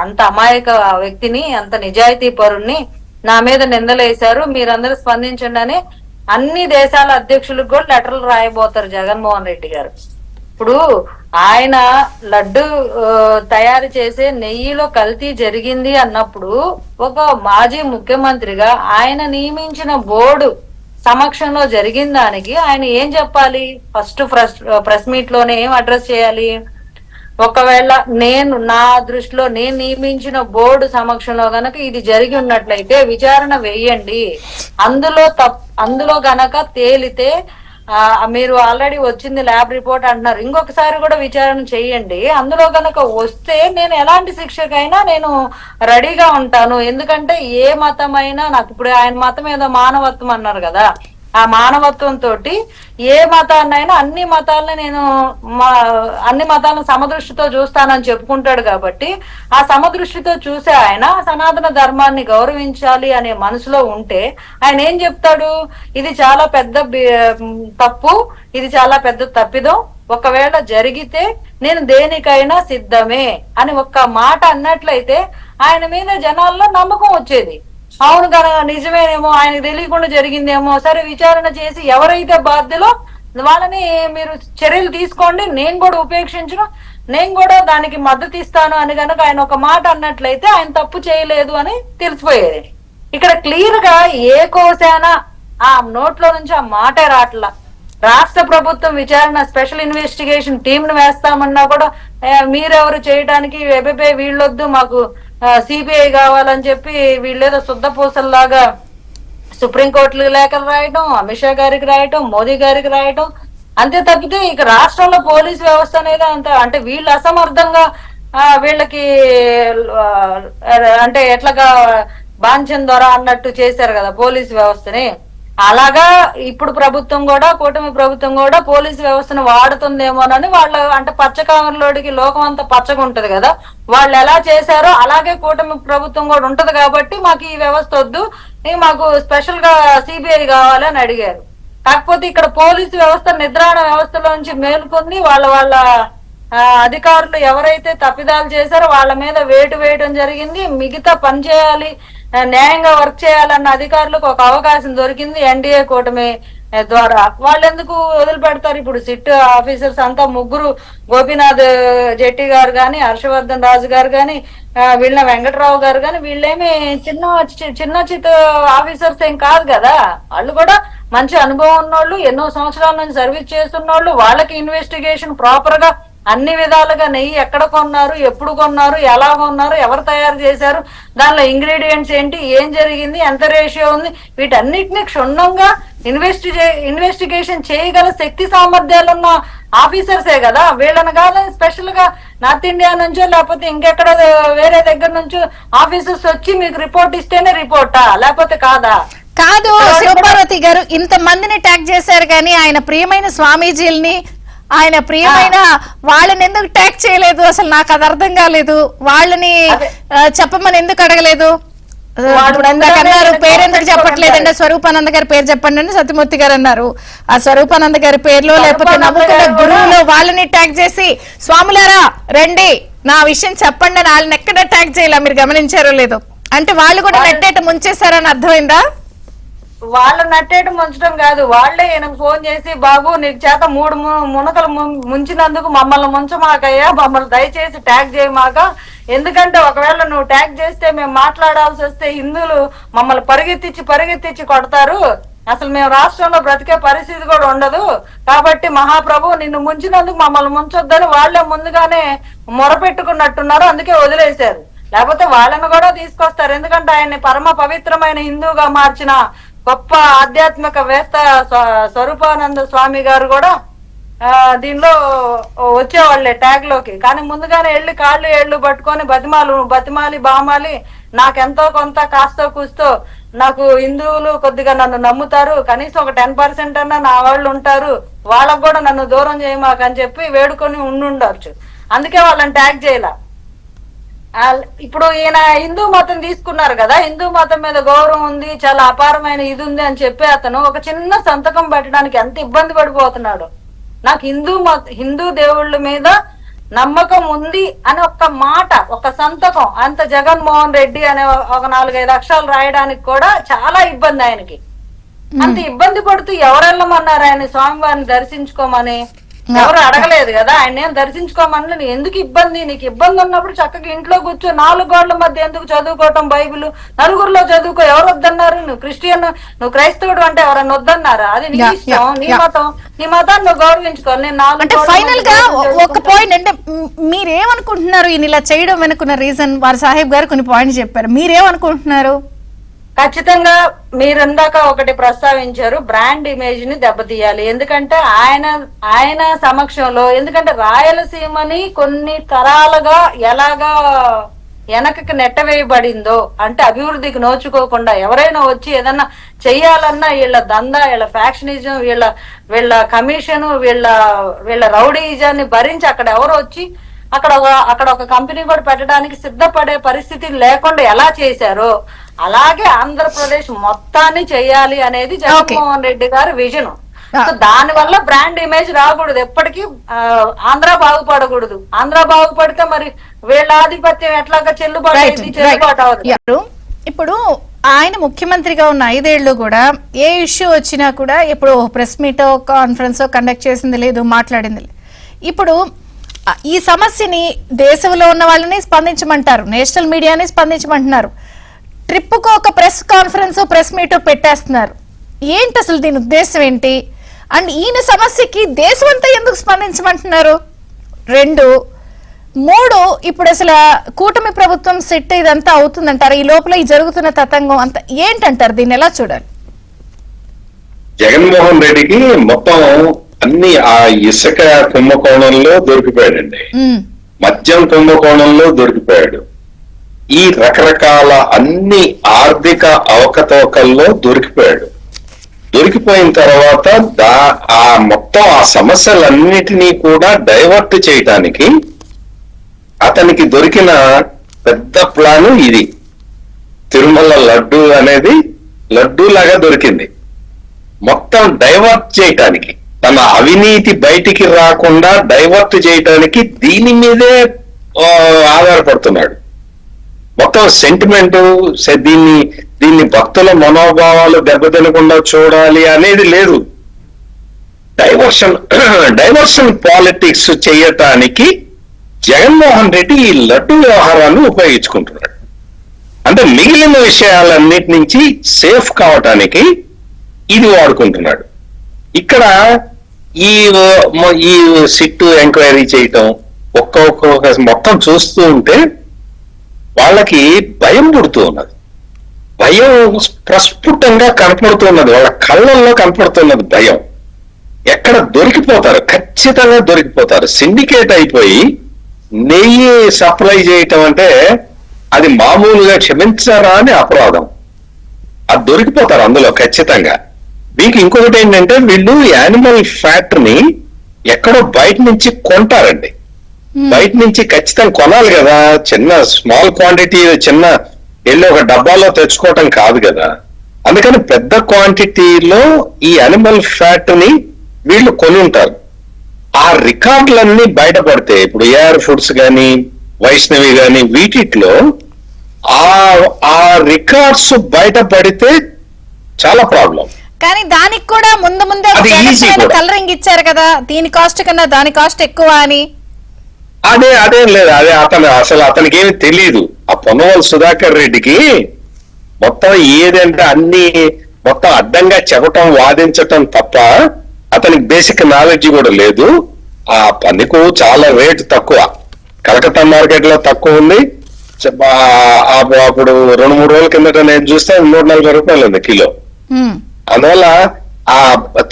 అంత అమాయక వ్యక్తిని, అంత నిజాయితీ పరుణ్ణి, నా మీద నిందలేశారు, మీరందరూ స్పందించండి అని అన్ని దేశాల అధ్యక్షులకు కూడా లెటర్లు రాయబోతారు జగన్మోహన్ రెడ్డి గారు. ఇప్పుడు ఆయన లడ్డు తయారు చేసే నెయ్యిలో కల్తీ జరిగింది అన్నప్పుడు ఒక మాజీ ముఖ్యమంత్రిగా ఆయన నియమించిన బోర్డు సమక్షంలో జరిగిన దానికి ఆయన ఏం చెప్పాలి? ఫస్ట్ ప్రెస్ మీట్ లోనే ఏం అడ్రస్ చేయాలి? ఒకవేళ నా దృష్టిలో నేను నియమించిన బోర్డు సమక్షంలో గనక ఇది జరిగి ఉన్నట్లయితే విచారణ వేయండి, అందులో గనక తేలితే మీరు ఆల్రెడీ వచ్చింది ల్యాబ్ రిపోర్ట్ అంటున్నారు, ఇంకొకసారి కూడా విచారణ చేయండి, అందులో గనక వస్తే నేను ఎలాంటి శిక్షకైనా నేను రెడీగా ఉంటాను. ఎందుకంటే ఏ మతమైనా, నాకు ఇప్పుడు ఆయన మతం ఏదో మానవత్వం అన్నారు కదా, ఆ మానవత్వం తోటి ఏ మతాన్నైనా అన్ని మతాలను సమదృష్టితో చూస్తానని చెప్పుకుంటాడు. కాబట్టి ఆ సమదృష్టితో చూసే ఆయన సనాతన ధర్మాన్ని గౌరవించాలి అనే మనసులో ఉంటే ఆయన ఏం చెప్తాడు? ఇది చాలా పెద్ద తప్పు, ఇది చాలా పెద్ద తప్పిదం, ఒకవేళ జరిగితే నేను దేనికైనా సిద్ధమే అని ఒక్క మాట అన్నట్లయితే ఆయన మీద జనాల్లో నమ్మకం వచ్చేది. అవును కదా, నిజమేనేమో, ఆయనకు తెలియకుండా జరిగిందేమో, సరే విచారణ చేసి ఎవరైతే బాధ్యులో వాళ్ళని మీరు చర్యలు తీసుకోండి, నేను కూడా ఉపేక్షించను, నేను కూడా దానికి మద్దతు ఇస్తాను అని కనుక ఆయన ఒక మాట అన్నట్లయితే ఆయన తప్పు చేయలేదు అని తెలిసిపోయేది. ఇక్కడ క్లియర్ గా ఏ కోశాన ఆ నోట్లో నుంచి ఆ మాటే రాట్లా. రాష్ట్ర ప్రభుత్వం విచారణ స్పెషల్ ఇన్వెస్టిగేషన్ టీమ్ ను వేస్తామన్నా కూడా మీరెవరు చేయడానికి, వీళ్ళొద్దు మాకు సిబిఐ కావాలని చెప్పి వీళ్ళేదో శుద్ధ పూసల్లాగా సుప్రీంకోర్టులకు లేఖలు రాయటం, అమిత్ షా గారికి రాయటం, మోదీ గారికి రాయటం, అంతే తప్పితే ఇక రాష్ట్రంలో పోలీస్ వ్యవస్థ అనేది అంటే వీళ్ళు అసమర్థంగా వీళ్ళకి అంటే ఎట్లాగా బాంఛన్ ద్వారా అన్నట్టు చేశారు కదా పోలీస్ వ్యవస్థని. అలాగా ఇప్పుడు ప్రభుత్వం కూడా, కూటమి ప్రభుత్వం కూడా పోలీసు వ్యవస్థను వాడుతుందేమోనని వాళ్ళ, అంటే పచ్చకామర్లోడికి లోకం అంతా పచ్చగా ఉంటది కదా, వాళ్ళు ఎలా చేశారో అలాగే కూటమి ప్రభుత్వం కూడా ఉంటది కాబట్టి మాకు ఈ వ్యవస్థ వద్దు, మాకు స్పెషల్ గా సిబిఐ కావాలి అని అడిగారు. కాకపోతే ఇక్కడ పోలీసు వ్యవస్థ నిద్రాణ వ్యవస్థలోంచి మేల్కొని వాళ్ళ అధికారులు ఎవరైతే తప్పిదాలు చేశారో వాళ్ళ మీద వేటు వేయడం జరిగింది. మిగతా పని చేయాలి, న్యాయంగా వర్క్ చేయాలన్న అధికారులకు ఒక అవకాశం దొరికింది ఎన్డీఏ కూటమి ద్వారా. వాళ్ళు ఎందుకు వదిలిపెడతారు? ఇప్పుడు సిట్ ఆఫీసర్స్ అంతా ముగ్గురు, గోపీనాథ్ జెట్టి గారు గాని, హర్షవర్ధన్ రాజు గారు గాని, వీళ్ళ వెంకటరావు గారు గాని, వీళ్ళేమి చిన్న చిత్త ఆఫీసర్స్ ఏం కాదు కదా. వాళ్ళు కూడా మంచి అనుభవం ఉన్నోళ్ళు, ఎన్నో సంవత్సరాల నుంచి సర్వీస్ చేస్తున్నోళ్ళు. వాళ్ళకి ఇన్వెస్టిగేషన్ ప్రాపర్ గా అన్ని విధాలుగా నెయ్యి ఎక్కడ కొన్నారు, ఎప్పుడు కొన్నారు, ఎలా కొన్నారు, ఎవరు తయారు చేశారు, దానిలో ఇంగ్రీడియంట్స్ ఏంటి, ఏం జరిగింది, ఎంత రేషియో ఉంది, వీటన్నిటిని క్షుణ్ణంగా ఇన్వెస్టిగేషన్ చేయగల శక్తి సామర్థ్యాలున్న ఆఫీసర్సే కదా. వీళ్ళని కాదని స్పెషల్ గా నార్త్ ఇండియా నుంచో లేకపోతే ఇంకెక్కడ వేరే దగ్గర నుంచో ఆఫీసర్స్ వచ్చి మీకు రిపోర్ట్ ఇస్తేనే రిపోర్టా, లేకపోతే కాదా? కాదు శివపార్వతి గారు, ఇంత మందిని ట్యాగ్ చేశారు కానీ ఆయన ప్రియమైన స్వామీజీల్ని, ఆయన ప్రియమైన వాళ్ళని ఎందుకు ట్యాగ్ చేయలేదు? అసలు నాకు అది అర్థం కాలేదు. వాళ్ళని చెప్పమని ఎందుకు అడగలేదు? అన్నారు పేరెందుకు చెప్పట్లేదండి, స్వరూపానంద గారి పేరు చెప్పండి అని సత్యమూర్తి గారు అన్నారు. ఆ స్వరూపానంద గారి పేరులో లేకపోతే నమ్ముకున్న గురువులో వాళ్ళని ట్యాగ్ చేసి స్వాములారా రండి నా విషయం చెప్పండి అని వాళ్ళని ఎక్కడ ట్యాగ్ చేయాల? మీరు గమనించారో లేదో? అంటే వాళ్ళు కూడా నెట్టేట ముంచేశారని అర్థమైందా? వాళ్ళు నట్టేట ముంచడం కాదు, వాళ్లే ఈయనకు ఫోన్ చేసి బాబు నీకు చేత 3 మునకలు ముంచినందుకు మమ్మల్ని ముంచమాకయ్యా, మమ్మల్ని దయచేసి ట్యాగ్ చేయమాక, ఎందుకంటే ఒకవేళ నువ్వు ట్యాగ్ చేస్తే మేము మాట్లాడాల్సి వస్తే హిందువులు మమ్మల్ని పరిగెత్తించి కొడతారు, అసలు మేము రాష్ట్రంలో బ్రతికే పరిస్థితి కూడా ఉండదు, కాబట్టి మహాప్రభు నిన్ను ముంచినందుకు మమ్మల్ని ముంచొద్దని వాళ్లే ముందుగానే మొరపెట్టుకున్నట్టున్నారు, అందుకే వదిలేశారు. లేకపోతే వాళ్ళని కూడా తీసుకొస్తారు, ఎందుకంటే ఆయన్ని పరమ పవిత్రమైన హిందువుగా మార్చిన గొప్ప ఆధ్యాత్మిక వేత్త స్వరూపానంద స్వామి గారు కూడా దీనిలో వచ్చేవాళ్లే ట్యాగ్ లోకి. కానీ ముందుగానే కాళ్ళు ఏళ్ళు పట్టుకొని బతిమాలి బామాలి నాకెంతో కొంత కాస్తో కూస్తో నాకు హిందువులు కొద్దిగా నన్ను నమ్ముతారు, కనీసం ఒక 10% అన్నా నా వాళ్ళు ఉంటారు, వాళ్ళకు కూడా నన్ను దూరం చేయమాకని చెప్పి వేడుకొని ఉండుండొచ్చు, అందుకే వాళ్ళని ట్యాగ్ చేయాల. ఇప్పుడు ఈయన హిందూ మతం తీసుకున్నారు కదా, హిందూ మతం మీద గౌరవం ఉంది, చాలా అపారమైన ఇది ఉంది అని చెప్పి అతను ఒక చిన్న సంతకం పెట్టడానికి ఎంత ఇబ్బంది పడిపోతున్నాడు. నాకు హిందూ దేవుళ్ళ మీద నమ్మకం ఉంది అని ఒక్క మాట, ఒక సంతకం, అంత జగన్మోహన్ రెడ్డి అనే ఒక 4-5 అక్షరాలు రాయడానికి కూడా చాలా ఇబ్బంది ఆయనకి. అంత ఇబ్బంది పడుతూ ఎవరెళ్ళమన్నారు ఆయన స్వామివారిని దర్శించుకోమని? ఎవరు అడగలేదు కదా, ఆయన ఏం దర్శించుకోమని. ఎందుకు ఇబ్బంది? నీకు ఇబ్బంది ఉన్నప్పుడు చక్కగా ఇంట్లో కూర్చో, 4 గోడల మధ్య ఎందుకు చదువుకోవటం బైబిల్? నలుగురిలో చదువుకో, ఎవరు వద్దన్నారు? నువ్వు క్రిస్టియన్, నువ్వు క్రైస్తవుడు అంటే ఎవరన్నా వద్దన్నారా? అది నీ ఇష్టం, నీ మతాన్ని నువ్వు గౌరవించుకో. నేను ఫైనల్ గా ఒక పాయింట్ అంటే మీరేమనుకుంటున్నారు ఈయన ఇలా చేయడం వెనుకున్న రీజన్? వారి సాహెబ్ గారు కొన్ని పాయింట్స్ చెప్పారు, మీరేమనుకుంటున్నారు? ఖచ్చితంగా మీరు ఇందాక ఒకటి ప్రస్తావించారు, బ్రాండ్ ఇమేజ్ ని దెబ్బతీయాలి. ఎందుకంటే ఆయన సమక్షంలో, ఎందుకంటే రాయలసీమని కొన్ని తరాలుగా ఎలాగా వెనకకి నెట్టవేయబడిందో, అంటే అభివృద్ధికి నోచుకోకుండా ఎవరైనా వచ్చి ఏదన్నా చెయ్యాలన్నా వీళ్ళ దందా, వీళ్ళ ఫ్యాక్షనిజం, వీళ్ళ కమిషన్, వీళ్ళ రౌడీజాన్ని భరించి అక్కడ ఎవరు వచ్చి అక్కడ ఒక కంపెనీ కూడా పెట్టడానికి సిద్ధపడే పరిస్థితి లేకుండా ఎలా చేశారో అలాగే ఆంధ్రప్రదేశ్ మొత్తాన్ని చేయాలి అనేది జగన్మోహన్ రెడ్డి గారి విజన్. సో దాని వల్ల బ్రాండ్ ఇమేజ్ రాకూడదు, ఎప్పటికీ ఆంధ్ర బాగుపడకూడదు. ఆంధ్ర బాగుపడితే మరి వీళ్ళ ఆధిపత్యం ఎట్లాగా చెల్లుబాటు అవ్వదు. ఇప్పుడు ఆయన ముఖ్యమంత్రిగా ఉన్న 5 ఏళ్లు కూడా ఏ ఇష్యూ వచ్చినా కూడా ఎప్పుడు ప్రెస్ మీటో కాన్ఫరెన్సో కండక్ట్ చేసింది లేదు, మాట్లాడింది లేదు. ఇప్పుడు ఈ సమస్యని దేశంలో ఉన్న వాళ్ళని స్పందించమంటారు, నేషనల్ మీడియాని స్పందించమంటున్నారు, ట్రిప్కు ఒక ప్రెస్ కాన్ఫరెన్స్ ప్రెస్ మీట్ పెట్టేస్తున్నారు. ఏంటి అసలు దీని ఉద్దేశం ఏంటి? అండ్ ఈయన సమస్యకి దేశం అంతా ఎందుకు స్పందించమంటున్నారు? 2, 3 ఇప్పుడు అసలు కూటమి ప్రభుత్వం సెట్ ఇదంతా అవుతుందంటారు, ఈ లోపల ఈ జరుగుతున్న తతంగం అంతా ఏంటంటారు? దీన్ని ఎలా చూడాలి? జగన్మోహన్ రెడ్డికి మొత్తం అన్ని ఆ ఇసుక కుంభకోణంలో దొరికిపోయాడండి, మద్యం కుంభకోణంలో దొరికిపోయాడు, ఈ రకరకాల అన్ని ఆర్థిక అవకతవకల్లో దొరికిపోయాడు. దొరికిపోయిన తర్వాత ఆ మొత్తం ఆ సమస్యలన్నిటినీ కూడా డైవర్ట్ చేయటానికి అతనికి దొరికిన పెద్ద ప్లాను ఇది. తిరుమల లడ్డు అనేది లడ్డు లాగా దొరికింది. మొత్తం డైవర్ట్ చేయటానికి, తన అవినీతి బయటికి రాకుండా డైవర్ట్ చేయటానికి దీని మీదే ఆధారపడుతున్నాడు. మొత్తం సెంటిమెంట్, దీన్ని భక్తుల మనోభావాలు దెబ్బతినకుండా చూడాలి అనేది లేదు. డైవర్షన్ పాలిటిక్స్ చేయటానికి జగన్మోహన్ రెడ్డి ఈ లడ్డు వ్యవహారాన్ని ఉపయోగించుకుంటున్నాడు. అంటే మిగిలిన విషయాలన్నిటి నుంచి సేఫ్ కావటానికి ఇది వాడుకుంటున్నాడు. ఇక్కడ ఈ సిట్టు ఎంక్వైరీ చేయటం ఒక్కొక్క మొత్తం చూస్తూ ఉంటే వాళ్ళకి భయం పుడుతూ ఉన్నది. భయం ప్రస్ఫుటంగా కనపడుతున్నది, వాళ్ళ కళ్ళల్లో కనపడుతున్నది భయం. ఎక్కడ దొరికిపోతారు, ఖచ్చితంగా దొరికిపోతారు. సిండికేట్ అయిపోయి నెయ్యి సప్లై చేయటం అంటే అది మామూలుగా క్షమించారా అని అపరాధం. అది దొరికిపోతారు అందులో ఖచ్చితంగా. మీకు ఇంకొకటి ఏంటంటే వీళ్ళు యానిమల్ ఫ్యాట్ ని ఎక్కడో బయట నుంచి కొంటారండి. బయట నుంచి ఖచ్చితంగా కొనాలి కదా, చిన్న స్మాల్ క్వాంటిటీ చిన్న వెళ్ళి ఒక డబ్బాలో తెచ్చుకోవటం కాదు కదా. అందుకని పెద్ద క్వాంటిటీలో ఈ యానిమల్ ఫ్యాట్ ని వీళ్ళు కొని ఉంటారు. ఆ రికార్డులన్నీ బయటపడితే, ఇప్పుడు ఏఆర్ ఫుడ్స్ కానీ వైష్ణవి కానీ వీటిలో ఆ రికార్డ్స్ బయటపడితే చాలా ప్రాబ్లం. కానీ దానికి కూడా ముందే కలరింగ్ ఇచ్చారు కదా, దీని కాస్ట్ కన్నా దాని కాస్ట్ ఎక్కువ అని. అదేం లేదు, అతనికి ఏమి తెలియదు. ఆ పొన్నవల్ సుధాకర్ రెడ్డికి మొత్తం ఏదంటే అన్ని మొత్తం అడ్డంగా చెప్పటం, వాదించటం తప్ప అతనికి బేసిక్ నాలెడ్జ్ కూడా లేదు. ఆ పన్నుకు చాలా రేటు తక్కువ, కలకత్తా మార్కెట్ లో తక్కువ ఉంది. అప్పుడు 2-3 రోజుల కిందట నేను చూస్తే 140 రూపాయలు ఉంది కిలో. అందువల్ల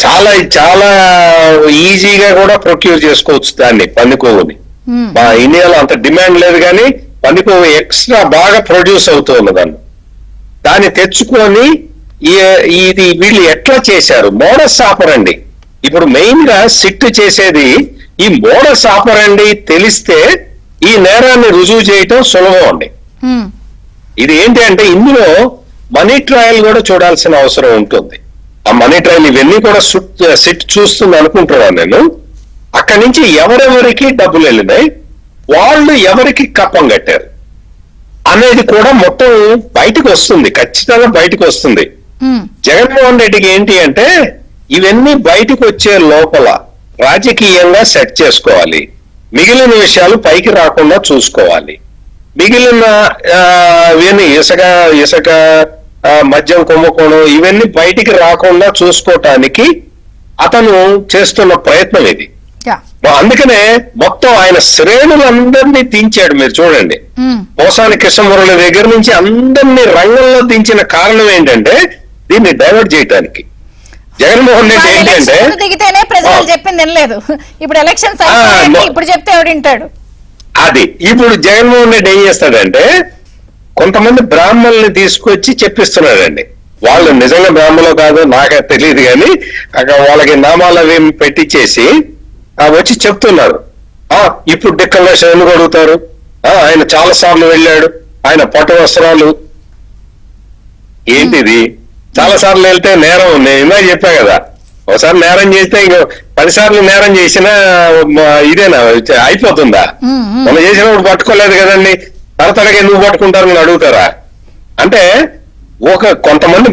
చాలా చాలా ఈజీగా కూడా ప్రొక్యూర్ చేసుకోవచ్చు దాన్ని, పందికొవ్వుని. మా ఇండియాలో అంత డిమాండ్ లేదు, కానీ పందికొవ్వు ఎక్స్ట్రా బాగా ప్రొడ్యూస్ అవుతూ ఉన్నదాన్ని. దాన్ని తెచ్చుకొని ఇది వీళ్ళు ఎట్లా చేశారు, మోడస్ ఆపరండి. ఇప్పుడు మెయిన్ గా సిట్ చేసేది ఈ మోడస్ ఆపరండి. తెలిస్తే ఈ నేరాన్ని రుజువు చేయటం సులభం అండి. ఇది ఏంటి అంటే ఇందులో మనీ ట్రయల్ కూడా చూడాల్సిన అవసరం ఉంటుంది. ఆ మనీ ట్రయల్ ఇవన్నీ కూడా సిట్ చూస్తుంది అనుకుంటున్నాను నేను. అక్కడి నుంచి ఎవరెవరికి డబ్బులు వెళ్ళినాయి, వాళ్ళు ఎవరికి కప్పం కట్టారు అనేది కూడా మొత్తం బయటకు వస్తుంది, ఖచ్చితంగా బయటకు వస్తుంది. జగన్మోహన్ రెడ్డికి ఏంటి అంటే ఇవన్నీ బయటకు వచ్చే లోపల రాజకీయంగా సెట్ చేసుకోవాలి, మిగిలిన విషయాలు పైకి రాకుండా చూసుకోవాలి. మిగిలిన ఇవన్నీ ఇసుక మద్యం కుంభకోణం ఇవన్నీ బయటికి రాకుండా చూసుకోవటానికి అతను చేస్తున్న ప్రయత్నం ఇది. అందుకనే మొత్తం ఆయన శ్రేణులందరినీ దించాడు. మీరు చూడండి, పోసాని కృష్ణమురళి దగ్గర నుంచి అందరినీ రంగంలో దించిన కారణం ఏంటంటే దీన్ని డైవర్ట్ చేయటానికి. జగన్మోహన్ రెడ్డి ఏంటంటే దిగితేనే ప్రజలు చెప్పింది వినలేదు, ఇప్పుడు ఎలక్షన్స్ ఇప్పుడు చెప్తే ఎవడింటాడు. అది ఇప్పుడు జగన్మోహన్ రెడ్డి ఏం చేస్తాడంటే కొంతమంది బ్రాహ్మణుల్ని తీసుకొచ్చి చెప్పిస్తున్నాడండి. వాళ్ళు నిజంగా బ్రాహ్మణులు కాదు నాకు తెలియదు, కానీ అక్కడ వాళ్ళకి నామాలు అవి పెట్టించేసి వచ్చి చెప్తున్నారు. ఇప్పుడు డిక్లరేషన్ ఎందుకు అడుగుతారు, ఆయన చాలా సార్లు వెళ్ళాడు, ఆయన పట్టు వస్త్రాలు ఏంటిది, చాలా సార్లు వెళ్తే నేరం. నేను ఇందాక చెప్పా కదా, ఒకసారి నేరం చేస్తే ఇంకో 10 సార్లు నేరం చేసినా ఇదేనా అయిపోతుందా? మనం చేసినప్పుడు పట్టుకోలేదు కదండి, తరతరగా ఎందుకు పట్టుకుంటారని అడుగుతారా? అంటే కొంతమంది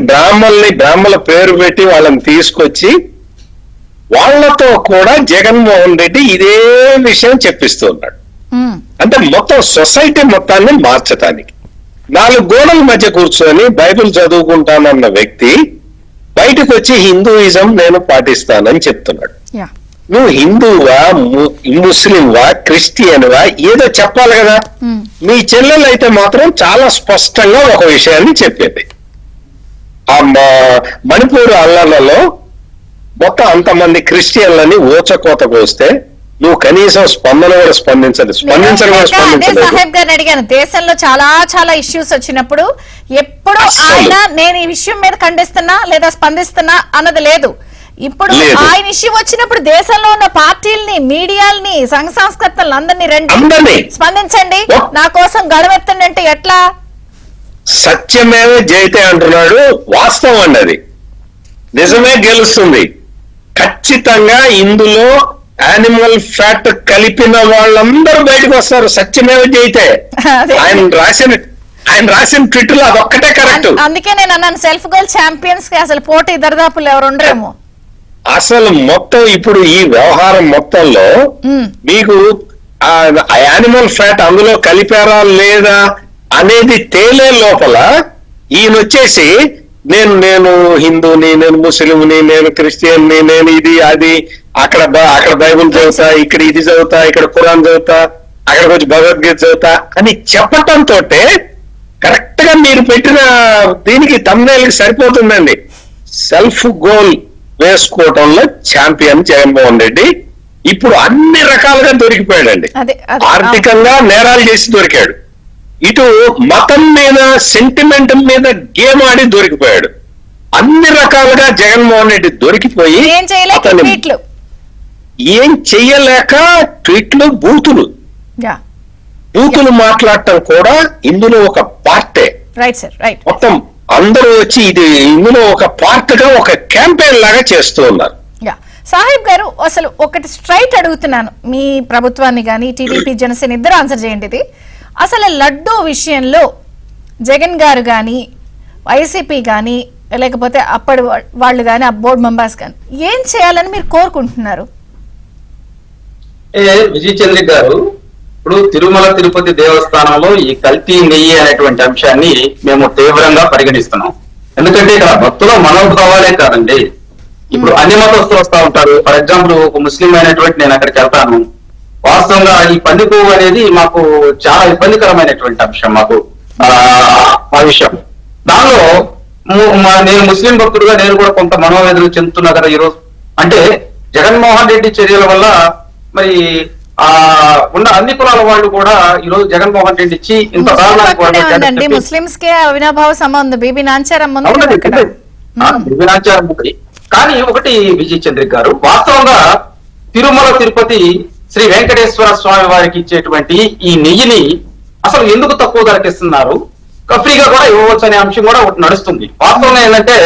బ్రాహ్మణుల పేరు పెట్టి వాళ్ళని తీసుకొచ్చి వాళ్లతో కూడా జగన్మోహన్ రెడ్డి ఇదే విషయం చెప్పిస్తున్నాడు. అంటే మొత్తం సొసైటీ మొత్తాన్ని మార్చటానికి 4 గోడల మధ్య కూర్చొని బైబిల్ చదువుకుంటానన్న వ్యక్తి బయటకు వచ్చి హిందూయిజం నేను పాటిస్తానని చెప్తున్నాడు. నువ్వు హిందువా, ముస్లింవా, క్రిస్టియన్వా ఏదో చెప్పాలి కదా. మీ చెల్లెలు అయితే మాత్రం చాలా స్పష్టంగా ఒక విషయాన్ని చెప్పేది. ఆ మణిపూర్ అల్లర్లలో మొత్తం అంతమంది క్రిస్టియన్లని ఊచకోత కోస్తే నువ్వు కనీసం స్పందన కూడా స్పందించండి కూడా అదే స్పందించలేదు. సాహెబ్ గారిని అడిగాను, దేశంలో చాలా ఇష్యూస్ వచ్చినప్పుడు ఎప్పుడు అస్సలు. ఆయన నేను ఈ విషయం మీద ఖండిస్తున్నా లేదా స్పందిస్తున్నా అన్నది లేదు. ఇప్పుడు లేదు. ఆయన ఇష్యూ వచ్చినప్పుడు దేశంలో ఉన్న పార్టీల్ని, మీడియాల్ని, సంఘ సంస్కర్తలను అందరినీ రండి అందరినీ. స్పందించండి, ఓ. నా కోసం గడవెత్తండి అంటే ఎట్లా? సత్యమేవ జయితే అంటున్నాడు. వాస్తవం అండి, అది నిజమే గెలుస్తుంది. ఖచ్చితంగా ఇందులో యానిమల్ ఫ్యాట్ కలిపిన వాళ్ళందరూ బయటకు వస్తారు. సత్యమేవ జయితే. అదే. ఆయన రాసిన ట్విట్ లో అదొక్కటే కరెక్ట్. అందుకే నేను అన్నాను, సెల్ఫ్ గోల్ ఛాంపియన్స్ కి అసలు పోటీ దరిదాపులు ఎవరు ఉండరేమో. అసలు మొత్తం ఇప్పుడు ఈ వ్యవహారం మొత్తంలో మీకు ఆ యానిమల్ ఫ్యాట్ అందులో కలిపారా లేదా అనేది తేలే లోపల ఈయన వచ్చేసి నేను హిందూని, నేను ముస్లింని, నేను క్రిస్టియన్ని, నేను ఇది అది, అక్కడ బైబుల్ చదువుతా, ఇక్కడ ఇది చదువుతా, ఇక్కడ ఖురాన్ చదువుతా, అక్కడికి వచ్చి భగవద్గీత చదువుతా అని చెప్పటంతో కరెక్ట్ గా మీరు పెట్టిన దీనికి తమ్ముళ్ళకి సరిపోతుందండి. సెల్ఫ్ గోల్ వేసుకోవటంలో ఛాంపియన్ జగన్మోహన్ రెడ్డి ఇప్పుడు అన్ని రకాలుగా దొరికిపోయాడండి. ఆర్థికంగా నేరాలు చేసి దొరికాడు, ఇటు మతం మీద సెంటిమెంట్ మీద గేమ్ ఆడి దొరికిపోయాడు. అన్ని రకాలుగా జగన్మోహన్ రెడ్డి దొరికిపోయి అతను ఏం చెయ్యలేక ట్వీట్లు, బూతులు మాట్లాడటం కూడా ఇందులో ఒక పార్టే. Right sir, right. మొత్తం అందరూ వచ్చి ఇది ఇందులో ఒక పార్ట్ గా ఒక క్యాంపెయిన్ లాగా చేస్తూ ఉన్నారు. సాహిబ్ గారు, అసలు ఒకటి స్ట్రైట్ అడుగుతున్నాను, మీ ప్రభుత్వాన్ని కానీ టీడీపీ జనసేన ఇద్దరు ఆన్సర్ చేయండి. ఇది అసలు లడ్డూ విషయంలో జగన్ గారు కానీ వైసీపీ కానీ లేకపోతే అప్పటి వాళ్ళు కానీ ఆ బోర్డు మెంబర్స్ కానీ ఏం చేయాలని మీరు కోరుకుంటున్నారు? విజయ్ చంద్ర గారు, ఇప్పుడు తిరుమల తిరుపతి దేవస్థానంలో ఈ కల్తీ నెయ్యి అనేటువంటి అంశాన్ని మేము తీవ్రంగా పరిగణిస్తున్నాం. ఎందుకంటే ఇక్కడ భక్తుల మనోభావాలే కాదండి, ఇప్పుడు అన్ని మతస్థులు వస్తూ ఉంటారు. ఫర్ ఎగ్జాంపుల్ ఒక ముస్లిం అయినటువంటి నేను అక్కడికి వెళ్తాను, వాస్తవంగా ఈ పంది పువ్వు అనేది మాకు చాలా ఇబ్బందికరమైనటువంటి అంశం. మాకు ఆ విషయం దానిలో నేను ముస్లిం భక్తుడుగా నేను కూడా కొంత మనోవేదన చెందుతున్నా కదా ఈరోజు. అంటే జగన్మోహన్ రెడ్డి చర్యల వల్ల మరి ఉన్న అన్ని కులాల వాళ్ళు కూడా ఈ రోజు జగన్మోహన్ రెడ్డి ఇచ్చి ఇంత ముస్లింస్ కే అవినాభావ సంబంధం బీబీ నాంచారం ఉంది. కానీ ఒకటి విజయ్ చంద్ర గారు, వాస్తవంగా తిరుమల తిరుపతి శ్రీ వెంకటేశ్వర స్వామి వారికి ఇచ్చేటువంటి ఈ నెయ్యిని అసలు ఎందుకు తక్కువ ధరకిస్తున్నారు, ఫ్రీగా కూడా ఇవ్వవచ్చు అనే అంశం కూడా ఒకటి నడుస్తుంది. వాస్తవంగా ఏంటంటే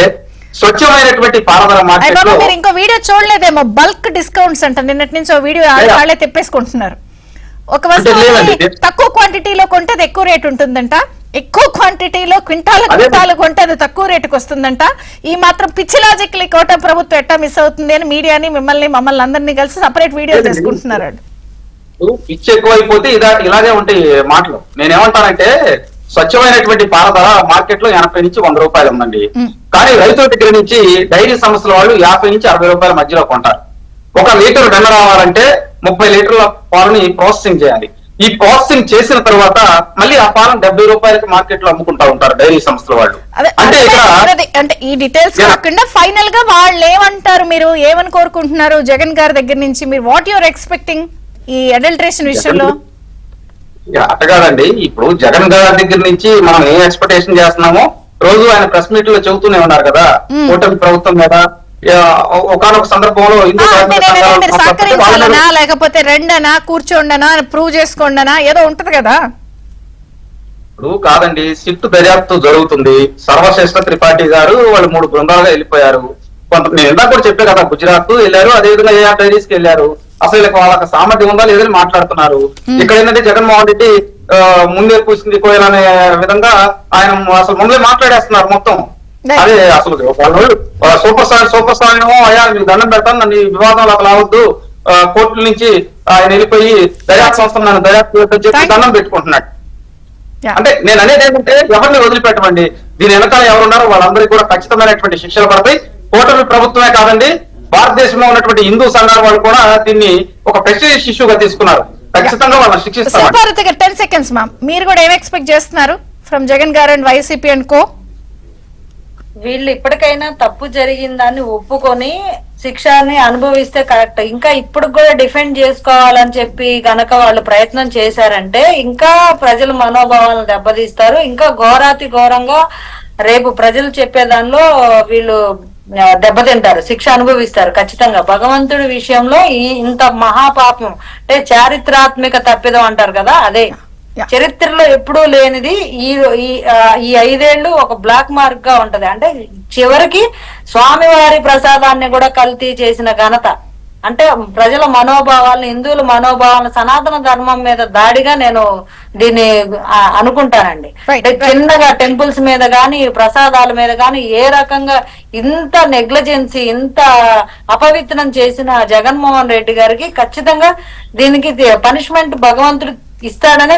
స్వచ్ఛమైనటువంటి పారదర మార్కెట్ లో ఇంకో వీడియో చూడలేదేమో, బల్క్ డిస్కౌంట్స్ అంట, నిన్నటి నుంచి వీడియో వాళ్ళే తెప్పేసుకుంటున్నారు. ఒక వస్తువు తక్కువ క్వాంటిటీలో కొంటే అది ఎక్కువ రేట్ ఉంటుందంట, ఎక్కువ క్వాంటిటీలో క్వింటాలు కొంటే అది తక్కువ రేటుకి వస్తుందంట. ఈ మాత్రం పిచ్చి లాజిక్ కోట ప్రభుత్వం ఎట్టా మిస్ అవుతుంది అని మీడియాని మమ్మల్ని అందరినీ కలిసి సపరేట్ వీడియో చేసుకుంటున్నారు. పిచ్చి ఎక్కువైపోతే ఇలాగే ఉంటాయి మాటలు. నేనేమంటానంటే స్వచ్ఛమైనటువంటి పారదర మార్కెట్ లో 80 నుంచి 100 రూపాయలు ఉందండి. కానీ రైతుల దగ్గర నుంచి డైరీ సంస్థల వాళ్ళు 50 నుంచి 60 రూపాయల మధ్యలో కొంటారు. 1 లీటర్ వెన్న రావాలంటే 30 లీటర్ల పాలని ప్రాసెసింగ్ చేయాలి. ఈ ప్రాసెసింగ్ చేసిన తర్వాత మళ్ళీ ఆ పాలను 70 రూపాయలకి మార్కెట్ లో అమ్ముకుంటా ఉంటారు డైరీ సంస్థల వాళ్ళు. అంటే ఈ డీటెయిల్స్ కాకుండా ఫైనల్ గా వాళ్ళు ఏమంటారు, మీరు ఏమని కోరుకుంటున్నారు జగన్ గారి దగ్గర నుంచి? మీరు వాట్ యువర్ ఎక్స్పెక్టింగ్ ఈ అడల్టరేషన్ విషయంలో? అట్ట కాదండి, ఇప్పుడు జగన్ గారి దగ్గర నుంచి మనం ఏం ఎక్స్పెక్టేషన్ చేస్తున్నామో రోజు ఆయన ప్రెస్ మీట్ లో చెబుతూనే ఉన్నారు కదా, కూటమి ప్రభుత్వం మీద. ఒకనొక సందర్భంలో సహకరించాలనా లేకపోతే రెండనా కూర్చోండనా ప్రూవ్ చేసుకోండనా ఏదో ఉంటది కదా. ఇప్పుడు కాదండి, సిట్ దర్యాప్తు జరుగుతుంది. సర్వశ్రేష్ఠ త్రిపాఠి గారు వాళ్ళు 3 బృందాలుగా వెళ్ళిపోయారు. నేను ఇందాక కూడా చెప్పే కదా, గుజరాత్ వెళ్ళారు, అదేవిధంగా ఏఆర్ డైరీస్ కి వెళ్ళారు. అసలు వాళ్ళకి సామర్థ్యం ఉందా లేదని మాట్లాడుతున్నారు. ఇక్కడ ఏంటంటే జగన్మోహన్ రెడ్డి ముందే కూర్చుంది కోయాలనే విధంగా ఆయన అసలు ముందే మాట్లాడేస్తున్నారు మొత్తం. అదే అసలు సూపర్ స్టార్ ఏమో అయ్యా మీకు దండం పెడతాను, నన్ను ఈ వివాదంలో అసలు అవద్దు, కోర్టుల నుంచి ఆయన వెళ్ళిపోయి దర్యాప్తు సంస్థ నన్ను దర్యాప్తు చెప్పి దండం పెట్టుకుంటున్నాడు. అంటే నేను అనేది ఏంటంటే ఎవరిని వదిలిపెట్టమండి, దీని వెనకాల ఎవరున్నారో వాళ్ళందరికీ కూడా ఖచ్చితమైనటువంటి శిక్షలు పడతాయి. కూటమి ప్రభుత్వమే కాదండి, భారతదేశంలో ఉన్నటువంటి హిందూ సంఘాల వాళ్ళు కూడా దీన్ని ఒక ప్రెస్టీజియస్ ఇష్యూగా తీసుకున్నారు. ఖచ్చితంగా వాళ్ళని శిక్షిస్తారు. 10 seconds మ్యామ్, మీరు కూడా ఏం ఎక్స్పెక్ట్ చేస్తున్నారు ఫ్రమ్ జగన్ గారు అండ్ వైసీపీ అండ్ కో? వీళ్ళు ఇప్పటికైనా తప్పు జరిగిందాన్ని ఒప్పుకొని శిక్షని అనుభవిస్తే కరెక్ట్. ఇంకా ఇప్పుడు కూడా డిఫెండ్ చేసుకోవాలని చెప్పి గనక వాళ్ళు ప్రయత్నం చేశారంటే ఇంకా ప్రజల మనోభావాలను దెబ్బతీస్తారు. ఇంకా ఘోరాతి ఘోరంగా రేపు ప్రజలు చెప్పే దానిలో వీళ్ళు దెబ్బతింటారు, శిక్ష అనుభవిస్తారు ఖచ్చితంగా. భగవంతుడి విషయంలో ఇంత మహాపాపం అంటే చారిత్రాత్మక తప్పిదం అంటారు కదా, అదే చరిత్రలో ఎప్పుడూ లేనిది ఈ 5 ఏళ్ళు ఒక బ్లాక్ మార్క్ గా ఉంటది. అంటే చివరికి స్వామివారి ప్రసాదాన్ని కూడా కల్తీ చేసిన ఘనత, అంటే ప్రజల మనోభావాలను, హిందువుల మనోభావాలను, సనాతన ధర్మం మీద దాడిగా నేను దీన్ని అనుకుంటానండి. అంటే చిన్నగా టెంపుల్స్ మీద గాని ప్రసాదాల మీద గాని ఏ రకంగా ఇంత నెగ్లిజెన్సీ, ఇంత అపవిత్రం చేసిన జగన్మోహన్ రెడ్డి గారికి ఖచ్చితంగా దీనికి పనిష్మెంట్ భగవంతుడు ఇస్తాడనే